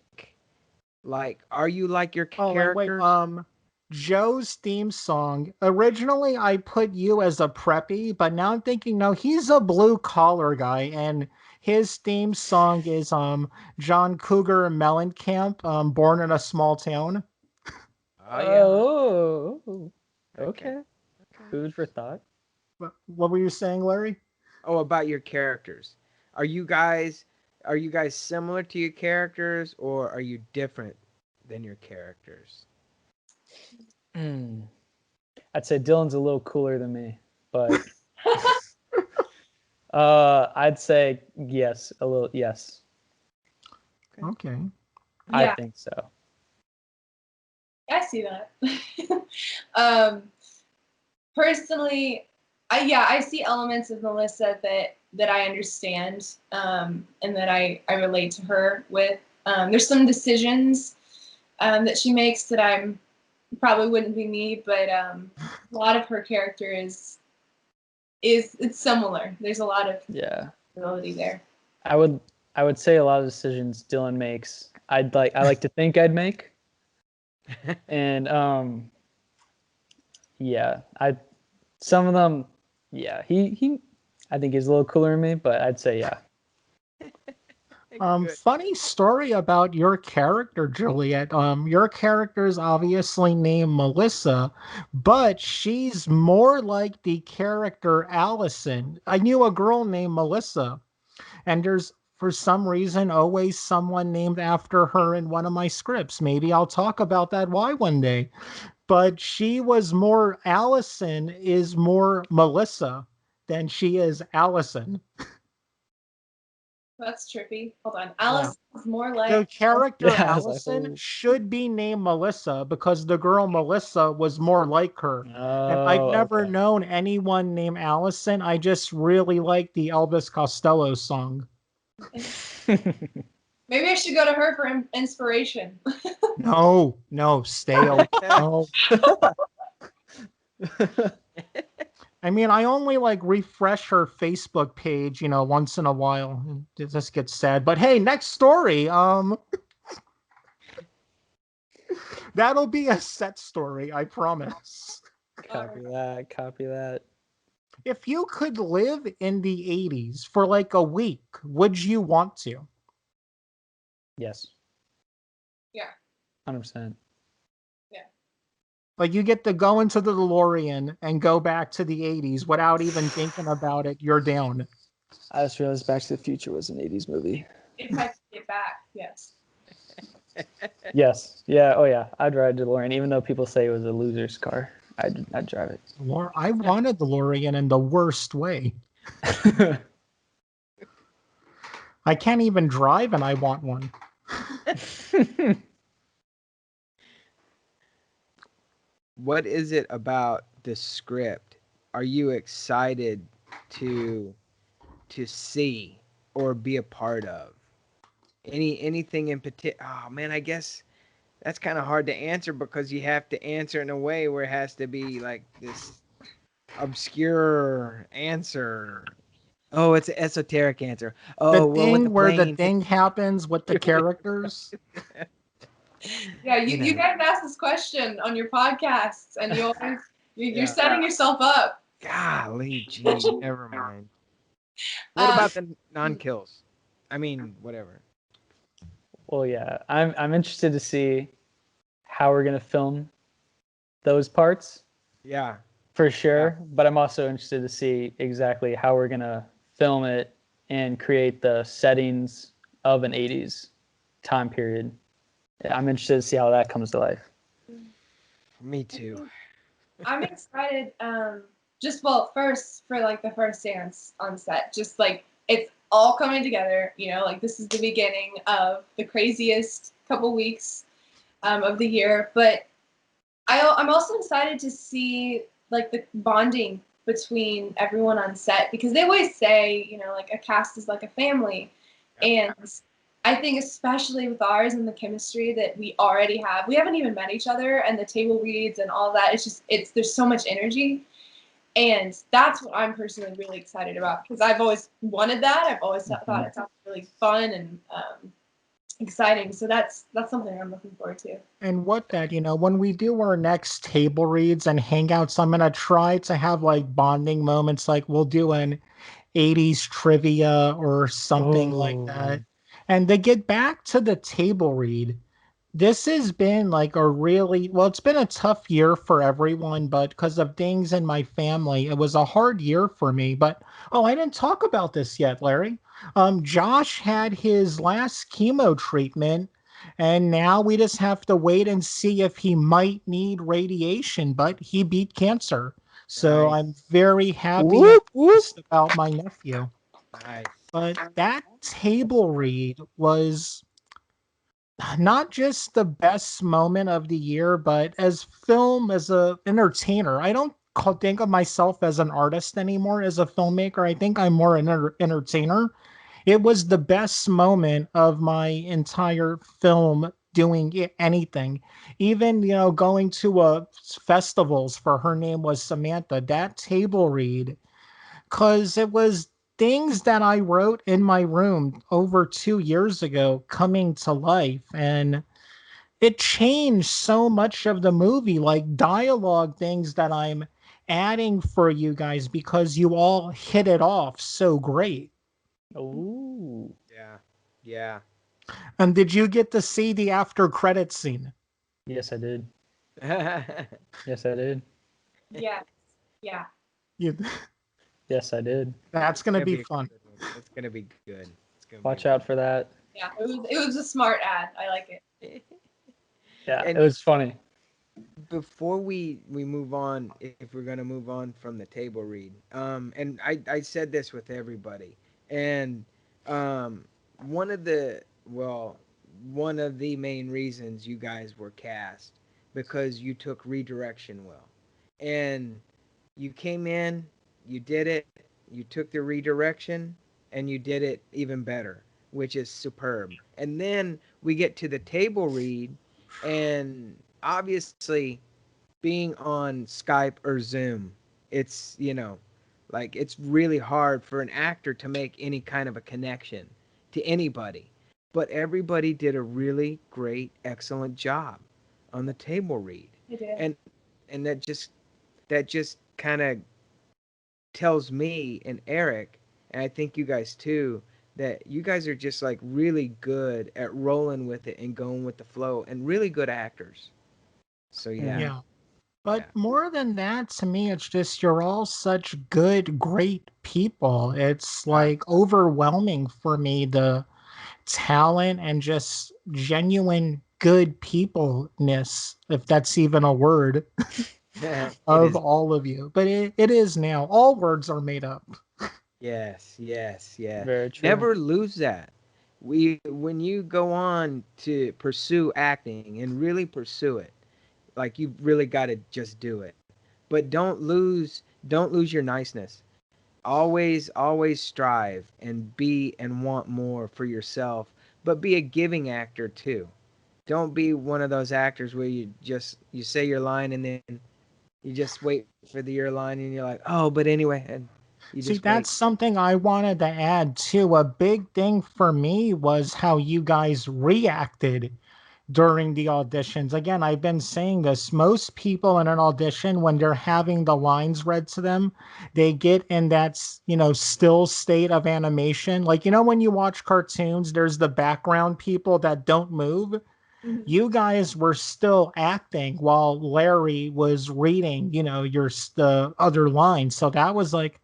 like are you like your Oh, and wait, characters? Joe's theme song. Originally, I put you as a preppy, but now I'm thinking, no, he's a blue collar guy, and his theme song is John Cougar Mellencamp, Born in a Small Town. Oh yeah. Oh, Okay. okay. Food for thought. What were you saying, Larry? Oh, about your characters. Are you guys similar to your characters or are you different than your characters? Hmm. I'd say Dylan's a little cooler than me, but I'd say yes, a little yes. Okay. I Yeah, think so. I see that. um, Personally, I see elements of Melissa that I understand, and that I relate to her with. There's some decisions that she makes that I'm probably wouldn't be me, but a lot of her character is it's similar. There's a lot of Yeah. ability there. I would say a lot of decisions Dylan makes I like to think I'd make. And yeah, some of them, yeah, he I think he's a little cooler than me, but I'd say yeah. Good. Funny story about your character, Juliet. Your character is obviously named Melissa, but she's more like the character Allison. I knew a girl named Melissa, and there's for some reason always someone named after her in one of my scripts. Maybe I'll talk about that why one day. But she was more Allison is more Melissa than she is Allison. That's trippy. Hold on, Yeah. Alice is more The like. character Yeah, I was like, Allison oh, should be named Melissa because the girl Melissa was more like her. And I've never okay. known anyone named Allison. I just really like the Elvis Costello song. Maybe I should go to her for inspiration. No, stay away. No. I mean, I only like refresh her Facebook page, once in a while. And it just gets sad. But hey, next story. That'll be a set story, I promise. Copy that. Copy that. If you could live in the 80s for like a week, would you want to? Yes. Yeah. 100%. Like you get to go into the DeLorean and go back to the 80s without even thinking about it. You're down. I just realized Back to the Future was an 80s movie. If I could get back, yes. Yes. Yeah. Oh, yeah. I'd ride DeLorean, even though people say it was a loser's car. I'd drive it. I wanted DeLorean in the worst way. I can't even drive and I want one. What is it about the script? Are you excited to see or be a part of? Anything in particular? Oh man, I guess that's kind of hard to answer because you have to answer in a way where it has to be like this obscure answer. Oh, it's an esoteric answer. The Oh, well, with the thing where the plane. thing happens with the characters. Yeah, You you know. guys ask this question on your podcasts, and you're Yeah. setting yourself up Golly, gee, never mind. What Um, about the non-kills? I mean, whatever. Well, yeah, I'm interested to see how we're gonna film those parts Yeah, for sure. But I'm also interested to see exactly how we're gonna film it and create the settings of an '80s time period. I'm interested to see how that comes to life. me too. I'm excited. Just well, first for like the first dance on set, just like it's all coming together. You know, like this is the beginning of the craziest couple weeks of the year. But I'm also excited to see like the bonding between everyone on set because they always say, you know, like a cast is like a family, and I think especially with ours and the chemistry that we already have, we haven't even met each other, and the table reads and all that. It's there's so much energy, and that's what I'm personally really excited about because I've always wanted that. I've always thought it sounded really fun and exciting. So that's something I'm looking forward to. And what that, when we do our next table reads and hangouts, I'm gonna try to have like bonding moments, like we'll do an 80s trivia or something like that. Oh, And to get back to the table read, this has been like a really, well, it's been a tough year for everyone, but because of things in my family, it was a hard year for me. But oh, I didn't talk about this yet, Larry. Josh had his last chemo treatment, and now we just have to wait and see if he might need radiation, but he beat cancer. So Nice, I'm very happy and whoop whoop. pissed about my nephew. nice. But that table read was not just the best moment of the year, but as film, as a entertainer. I don't think of myself as an artist anymore. As a filmmaker, I think I'm more an entertainer. It was the best moment of my entire film doing anything. Even, going to festivals for Her Name Was Samantha, that table read, because it was things that I wrote in my room over 2 years ago coming to life. And it changed so much of the movie, like dialogue things that I'm adding for you guys because you all hit it off so great. Ooh. Yeah, yeah. And did you get to see the after credit scene? Yes, I did. It's Yes, I did. Yeah, yeah. You, Yes, I did. that's going to gonna be be a fun. good one. It's gonna be good. It's gonna Watch be out for that. Yeah, it was a smart ad. I like it. good. Yeah, it And was funny. before we move on, if we're gonna move on from the table read, and I said this with everybody, and um, one of the well, one of the main reasons you guys were cast because you took redirection well, and you came in, you did it, you took the redirection, and you did it even better, which is superb. And then we get to the table read, and obviously being on Skype or Zoom, it's, like it's really hard for an actor to make any kind of a connection to anybody. But everybody did a really great, excellent job on the table read. It did. And that just kind of tells me and Eric, and I think you guys too, that you guys are just like really good at rolling with it and going with the flow and really good actors. So yeah, Mhm. Yeah. But yeah. more than that, to me, it's just you're all such good, great people. It's Ah, like overwhelming for me, the talent and just genuine good peopleness, if that's even a word, it of is. all of you. But it is now. All words are made up. Yes, yes, yeah. Very true. Never lose that. When you go on to pursue acting and really pursue it, like you've really got to just do it. But don't lose your niceness. Always strive and be and want more for yourself, but be a giving actor too. Don't be one of those actors where you say your line and then you just wait for your line and you're like, "Oh, but anyway," and you See, just wait. that's something I wanted to add too. A big thing for me was how you guys reacted during the auditions. Again, I've been saying this. Most people in an audition, when they're having the lines read to them, they get in that, still state of animation. Like, when you watch cartoons, there's the background people that don't move. Mhm. You guys were still acting while Larry was reading, the other lines. So that was like,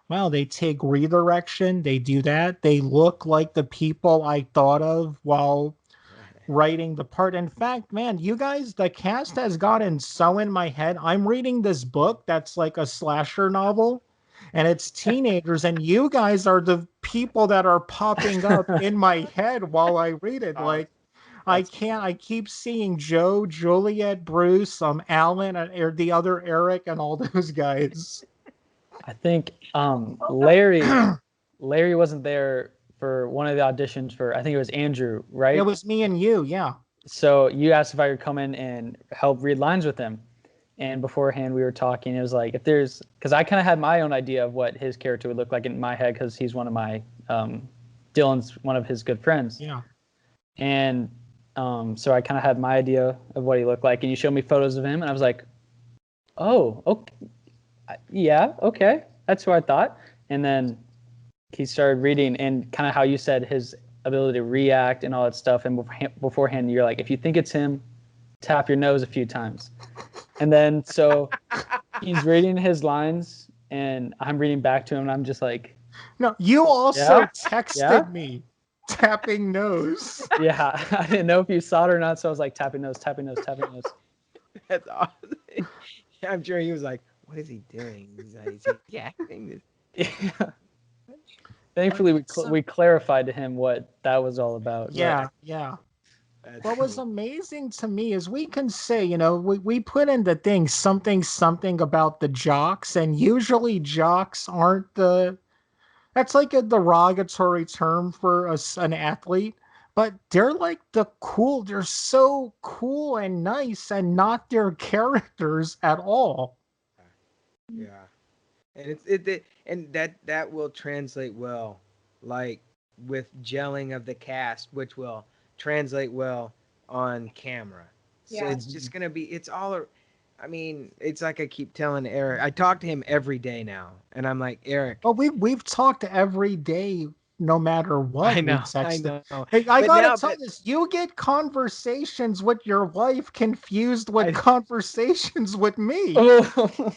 wow, they take redirection, they do that. They look like the people I thought of while writing the part. In fact, man, you guys, the cast has gotten so in my head. I'm reading this book that's like a slasher novel, and it's teenagers, and you guys are the people that are popping up in my head while I read it. Like, I That's can't. I keep seeing Joe, Juliet, Bruce, Alan, or the other Eric, and all those guys. I think Larry wasn't there for one of the auditions for, I think it was Andrew, right? It was me and you, yeah. So you asked if I could come in and help read lines with him. And beforehand we were talking. It was like, if there's, because I kind of had my own idea of what his character would look like in my head, because he's one of my Dylan's one of his good friends. Yeah. And so I kind of had my idea of what he looked like, and you showed me photos of him, and I was like, oh, okay, yeah, okay, that's who I thought. And then he started reading, and kind of how you said his ability to react and all that stuff. And beforehand, you're like, if you think it's him, tap your nose a few times. And then so he's reading his lines, and I'm reading back to him, and I'm just like, No, you also Yeah? texted Yeah? me tapping nose. yeah, I didn't know if you saw it or not, so I was like, tapping nose, tapping nose, tapping nose. That's awesome. I'm sure he was like, "What is he doing? Is he acting this?" Yeah. Thankfully, we clarified to him what that was all about. but- Yeah, yeah. That's What was cool. amazing to me is we can say, we put in the thing something about the jocks, and usually jocks aren't that's like a derogatory term for an athlete, but they're like they're so cool and nice and not their characters at all. Yeah, and and that will translate well, like with gelling of the cast, which will translate well on camera. So Yeah. it's just gonna be it's all. I mean, it's like I keep telling Eric. I talk to him every day now, and I'm like, Eric. But we've talked every day, no matter what. I We know, I texted. know. Hey, I But gotta now, tell but this. You get conversations with your wife confused with I, conversations with me. Oh,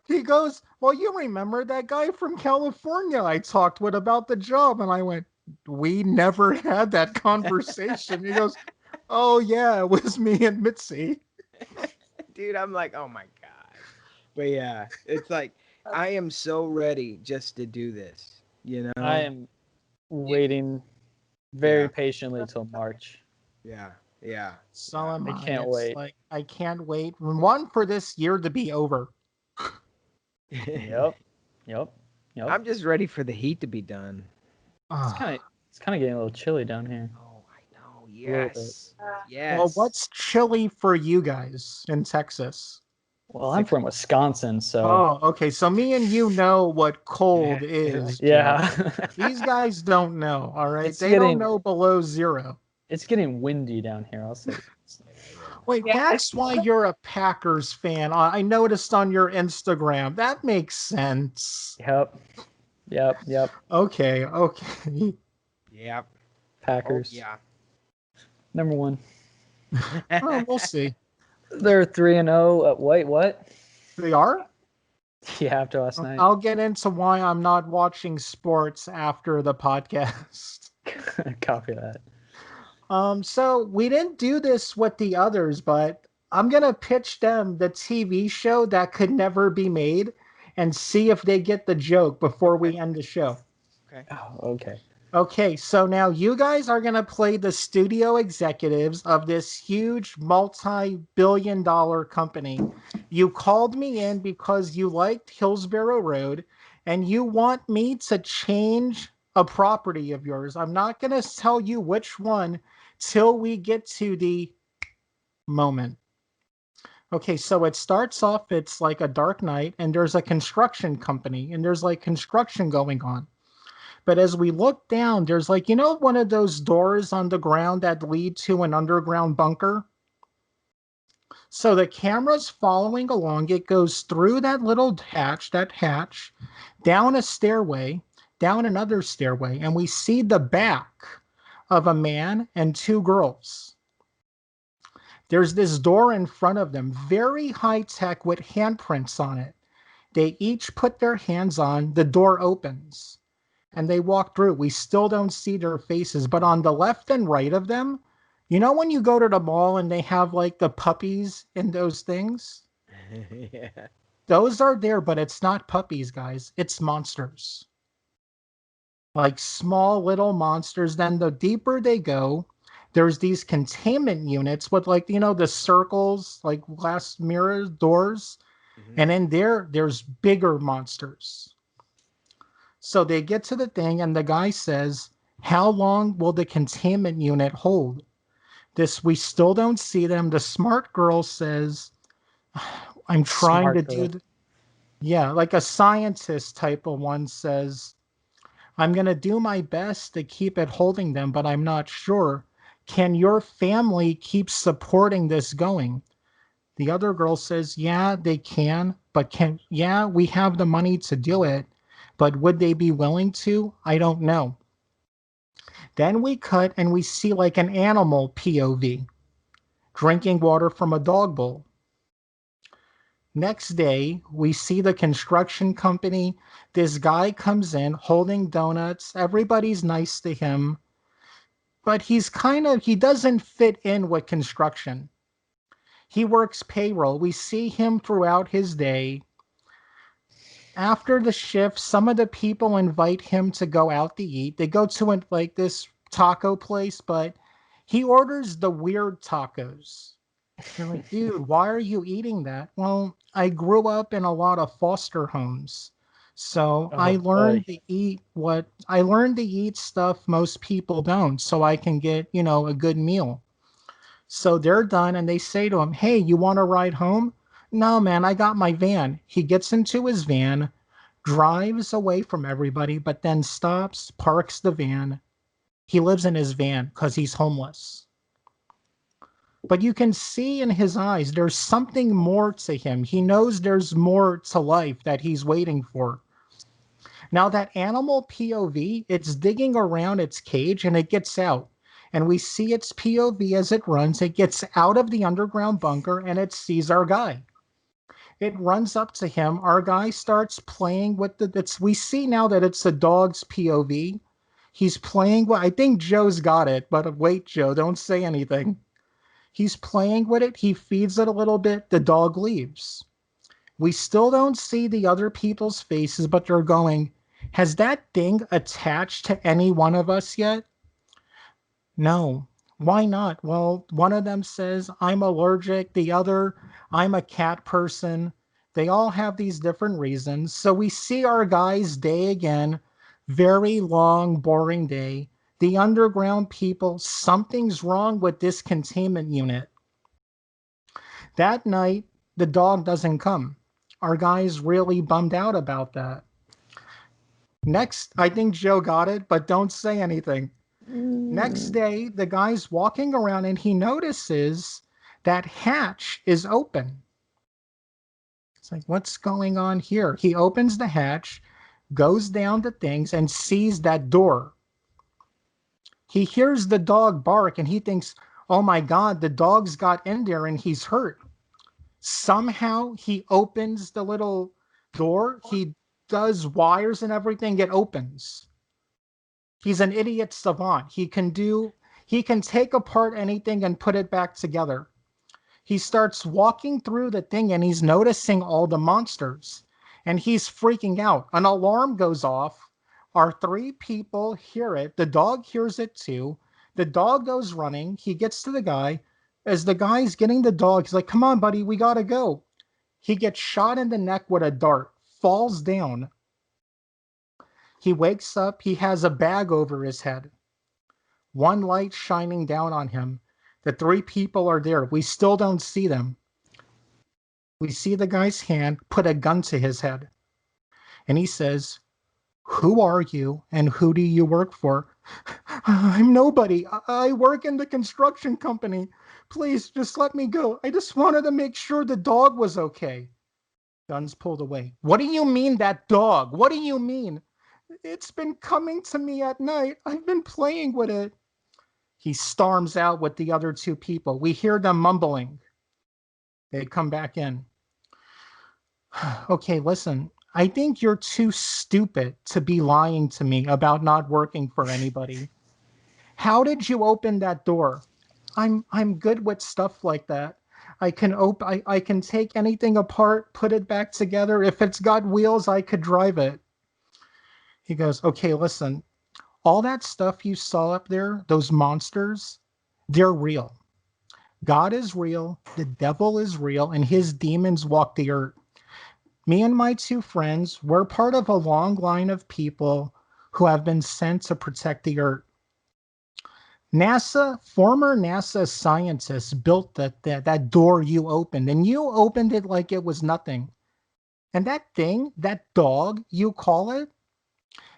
He goes, well, you remember that guy from California I talked with about the job? And I went, we never had that conversation. He goes, oh, yeah, it was me and Mitzi. dude, I'm like, oh my god. But yeah, it's like I am so ready just to do this. You know? I am waiting very Yeah. patiently till March. Yeah, yeah. So Yeah. am I I. can't It's wait. like, I can't wait. One, for this year to be over. Yep, yep, yep. I'm just ready for the heat to be done. It's kind of getting a little chilly down here. Oh, I know. little bit. Yes. Uh, Yes. Well, what's chilly for you guys in Texas? Well, I'm from Wisconsin, so Oh, okay. So me and you know what cold Yeah, is. yeah. These guys don't know, all right? It's They don't getting- know below zero. It's getting windy down here. I'll say. Wait, Yeah, that's why you're a Packers fan. I noticed on your Instagram. That makes sense. Yep, yep. Okay, okay. Yeah. Oh, Packers, yeah. number one. Well, we'll see. They're 3-0. Wait, what? They are? Yeah, after last night. I'll get into why I'm not watching sports after the podcast. Copy that. So we didn't do this with the others, but I'm gonna pitch them the TV show that could never be made and see if they get the joke before we end the show. Oh, okay. Okay, so now you guys are gonna play the studio executives of this huge multi-billion-dollar company. You called me in because you liked Hillsborough Road and you want me to change a property of yours. I'm not gonna tell you which one till we get to the moment. Okay, so it starts off, it's like a dark night, and there's a construction company, and there's like construction going on. But as we look down, there's like, one of those doors on the ground that lead to an underground bunker. So the camera's following along. It goes through that little hatch, down a stairway, down another stairway, and we see the back of a man and two girls. There's this door in front of them, very high tech with handprints on it. They each put their hands on, the door opens, and they walk through. We still don't see their faces, but on the left and right of them, when you go to the mall and they have like the puppies in those things? Yeah. Those are there, but it's not puppies, guys. It's monsters. Like small little monsters. Then the deeper they go, there's these containment units with like, the circles, like glass mirror doors. And in there's bigger monsters. So they get to the thing and the guy says, how long will the containment unit hold? We still don't see them. The smart girl says, I'm trying to do, like a scientist type of one says, I'm going to do my best to keep it holding them, but I'm not sure. Can your family keep supporting this going? The other girl says, yeah, they can, but we have the money to do it, but would they be willing to? I don't know. Then we cut and we see like an animal POV, drinking water from a dog bowl. Next day, we see the construction company. This guy comes in holding donuts. Everybody's nice to him, but he doesn't fit in with construction. He works payroll. We see him throughout his day. After the shift, some of the people invite him to go out to eat. They go to like this taco place, but he orders the weird tacos. You're like, dude, why are you eating that? Well, I grew up in a lot of foster homes. So I learned to eat stuff most people don't, so I can get, a good meal. So they're done and they say to him, hey, you want to ride home? No, man, I got my van. He gets into his van, drives away from everybody, but then stops, parks the van. He lives in his van because he's homeless. But you can see in his eyes, there's something more to him. He knows there's more to life that he's waiting for. Now that animal POV, it's digging around its cage and it gets out. And we see its POV as it runs. It gets out of the underground bunker and it sees our guy. It runs up to him. Our guy starts playing with we see now that it's the dog's POV. He's playing I think Joe's got it, but wait, Joe, don't say anything. He's playing with it. He feeds it a little bit. The dog leaves. We still don't see the other people's faces, but they're going, has that thing attached to any one of us yet? No. Why not? Well, one of them says, I'm allergic. The other, I'm a cat person. They all have these different reasons. So we see our guy's day again. Very long, boring day. The underground people, something's wrong with this containment unit. That night, the dog doesn't come. Our guy's really bummed out about that. Next, I think Joe got it, but don't say anything. Next day, the guy's walking around and he notices that hatch is open. It's like, what's going on here? He opens the hatch, goes down to things, and sees that door. He hears the dog bark and he thinks, oh my God, the dog's got in there and he's hurt. Somehow he opens the little door. He does wires and everything. It opens. He's an idiot savant. He can take apart anything and put it back together. He starts walking through the thing and he's noticing all the monsters and he's freaking out. An alarm goes off. Our three people hear it. The dog hears it too. The dog goes running. He gets to the guy. As the guy's getting the dog, he's like, come on, buddy, we gotta go. He gets shot in the neck with a dart, falls down. He wakes up. He has a bag over his head. One light shining down on him. The three people are there. We still don't see them. We see the guy's hand put a gun to his head. And he says, Who are you and who do you work for? I'm nobody. I work in the construction company. Please just let me go. I just wanted to make sure the dog was okay. Guns pulled away. What do you mean, that dog? What do you mean? It's been coming to me at night. I've been playing with it. He storms out with the other two people. We hear them mumbling. They come back in. Okay, listen. I think you're too stupid to be lying to me about not working for anybody. How did you open that door? I'm good with stuff like that. I can take anything apart, put it back together. If it's got wheels, I could drive it. He goes, okay, listen. All that stuff you saw up there, those monsters, they're real. God is real, the devil is real, and his demons walk the earth. Me and my two friends, we're part of a long line of people who have been sent to protect the earth. Former NASA scientists built that door you opened, and you opened it like it was nothing. And that thing, that dog, you call it,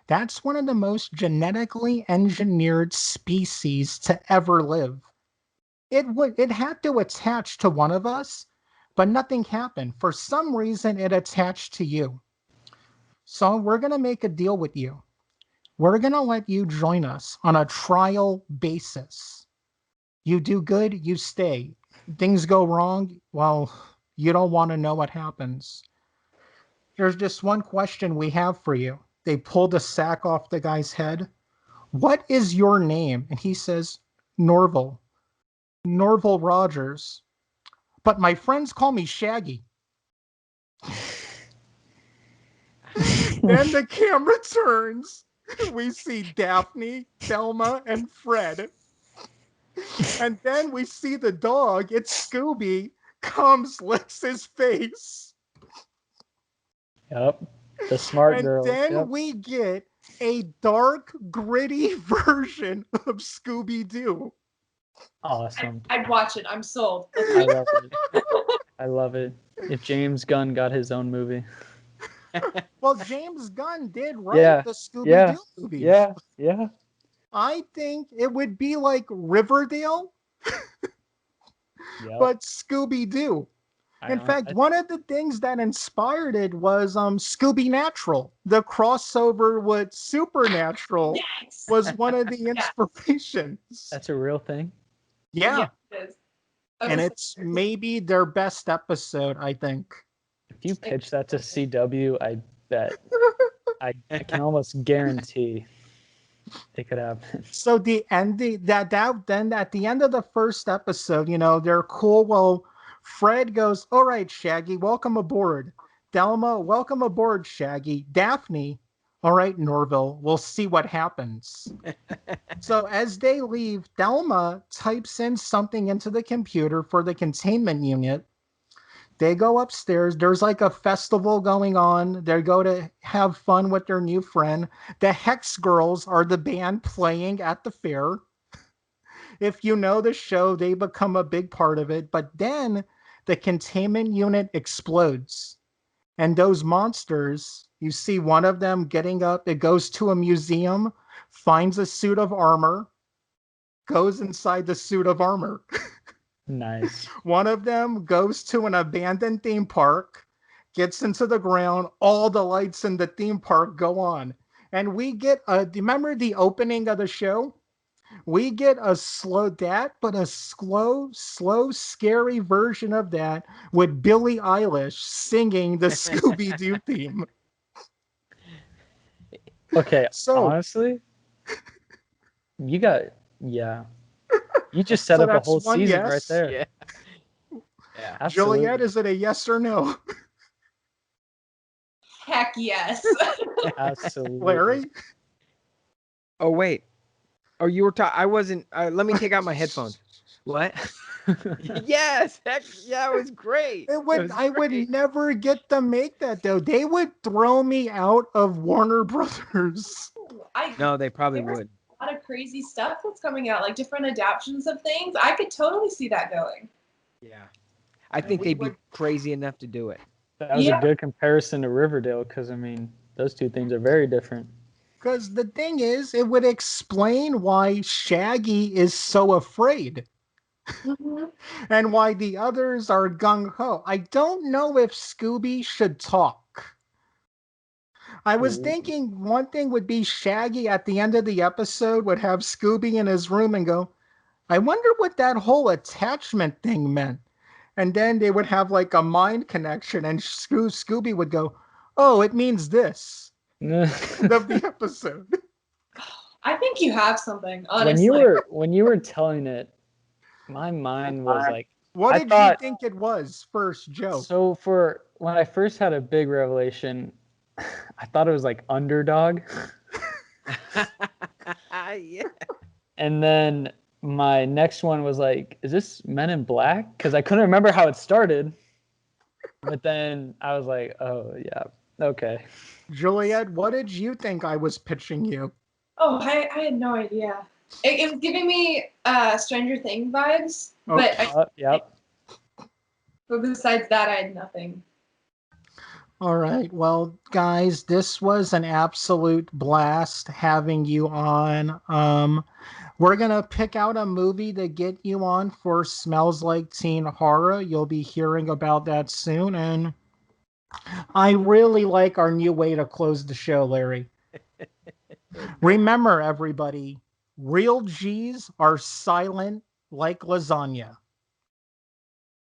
that's one of the most genetically engineered species to ever live. It had to attach to one of us, but nothing happened. For some reason, it attached to you. So we're gonna make a deal with you. We're gonna let you join us on a trial basis. You do good, you stay. Things go wrong, well, you don't want to know what happens. There's just one question we have for you. They pulled a sack off the guy's head. What is your name? And he says, Norval. Norval Rogers. But my friends call me Shaggy. Then the camera turns. We see Daphne, Thelma, and Fred. And then we see the dog. It's Scooby. Comes, licks his face. Yep. The smart And girl. then Yep. we get a dark, gritty version of Scooby Doo. Awesome. I'd watch it. I'm sold. I love it. I love it. If James Gunn got his own movie. Well, James Gunn did write Yeah. the Scooby Yeah. Doo movies. Yeah. Yeah. I think it would be like Riverdale, Yep. but Scooby Doo. In fact, one of the things that inspired it was Scooby Natural. The crossover with Supernatural Yes. was one of the inspirations. that's a real thing. Yeah. It is. And it's maybe their best episode, I think. If you pitch that to CW, I bet I can almost guarantee it could happen. So then at the end of the first episode, they're cool. Well, Fred goes, "All right, Shaggy, welcome aboard." Thelma, "Welcome aboard, Shaggy." Daphne, "All right, Norville, we'll see what happens." So as they leave, Thelma types in something into the computer for the containment unit. They go upstairs. There's like a festival going on. They go to have fun with their new friend. The Hex Girls are the band playing at the fair. If you know the show, they become a big part of it. But then the containment unit explodes. And those monsters, you see one of them getting up. It goes to a museum, finds a suit of armor, goes inside the suit of armor. Nice. One of them goes to an abandoned theme park, gets into the ground, all the lights in the theme park go on. And we get remember the opening of the show? We get a slow, scary version of that with Billie Eilish singing the Scooby-Doo theme. Okay, So, honestly, you just set so up a that's whole one season right yes. there. Yeah. Yeah. Absolutely. Juliet, is it a yes or no? Heck yes. Absolutely. Larry? Oh wait. Oh, you were talking. I wasn't. Let me take out my headphones. What? Yes. Heck, yeah, it was great. I would never get to make that though. They would throw me out of Warner Brothers. No, they probably There was would. a lot of crazy stuff that's coming out, like different adaptions of things. I could totally see that going. Yeah. I think we they'd be would- crazy enough to do it. That was Yeah. a good comparison to Riverdale because, I mean, Those two things are very different. Because the thing is, it would explain why Shaggy is so afraid Mhm. and why the others are gung ho. I don't know if Scooby should talk. I was thinking one thing would be Shaggy at the end of the episode would have Scooby in his room and go, I wonder what that whole attachment thing meant. And then they would have like a mind connection, and Scooby would go, oh, it means this. End of the episode. I think you have something, when honestly. you were telling it, my mind was like, What I did you thought think it was first, Joe? so. For when I first had a big revelation, I thought it was like underdog, Yeah. and then my next one was like, is this Men in Black? Because I couldn't remember how it started, but then I was like, oh yeah, okay. Juliet, what did you think I was pitching you? Oh, I had no idea. It was giving me Stranger Things vibes, but Okay. Yep. but besides that, I had nothing. All right. Well, guys, this was an absolute blast having you on. We're going to pick out a movie to get you on for Smells Like Teen Horror. You'll be hearing about that soon. And I really like our new way to close the show, Larry. Remember, everybody, real G's are silent like lasagna.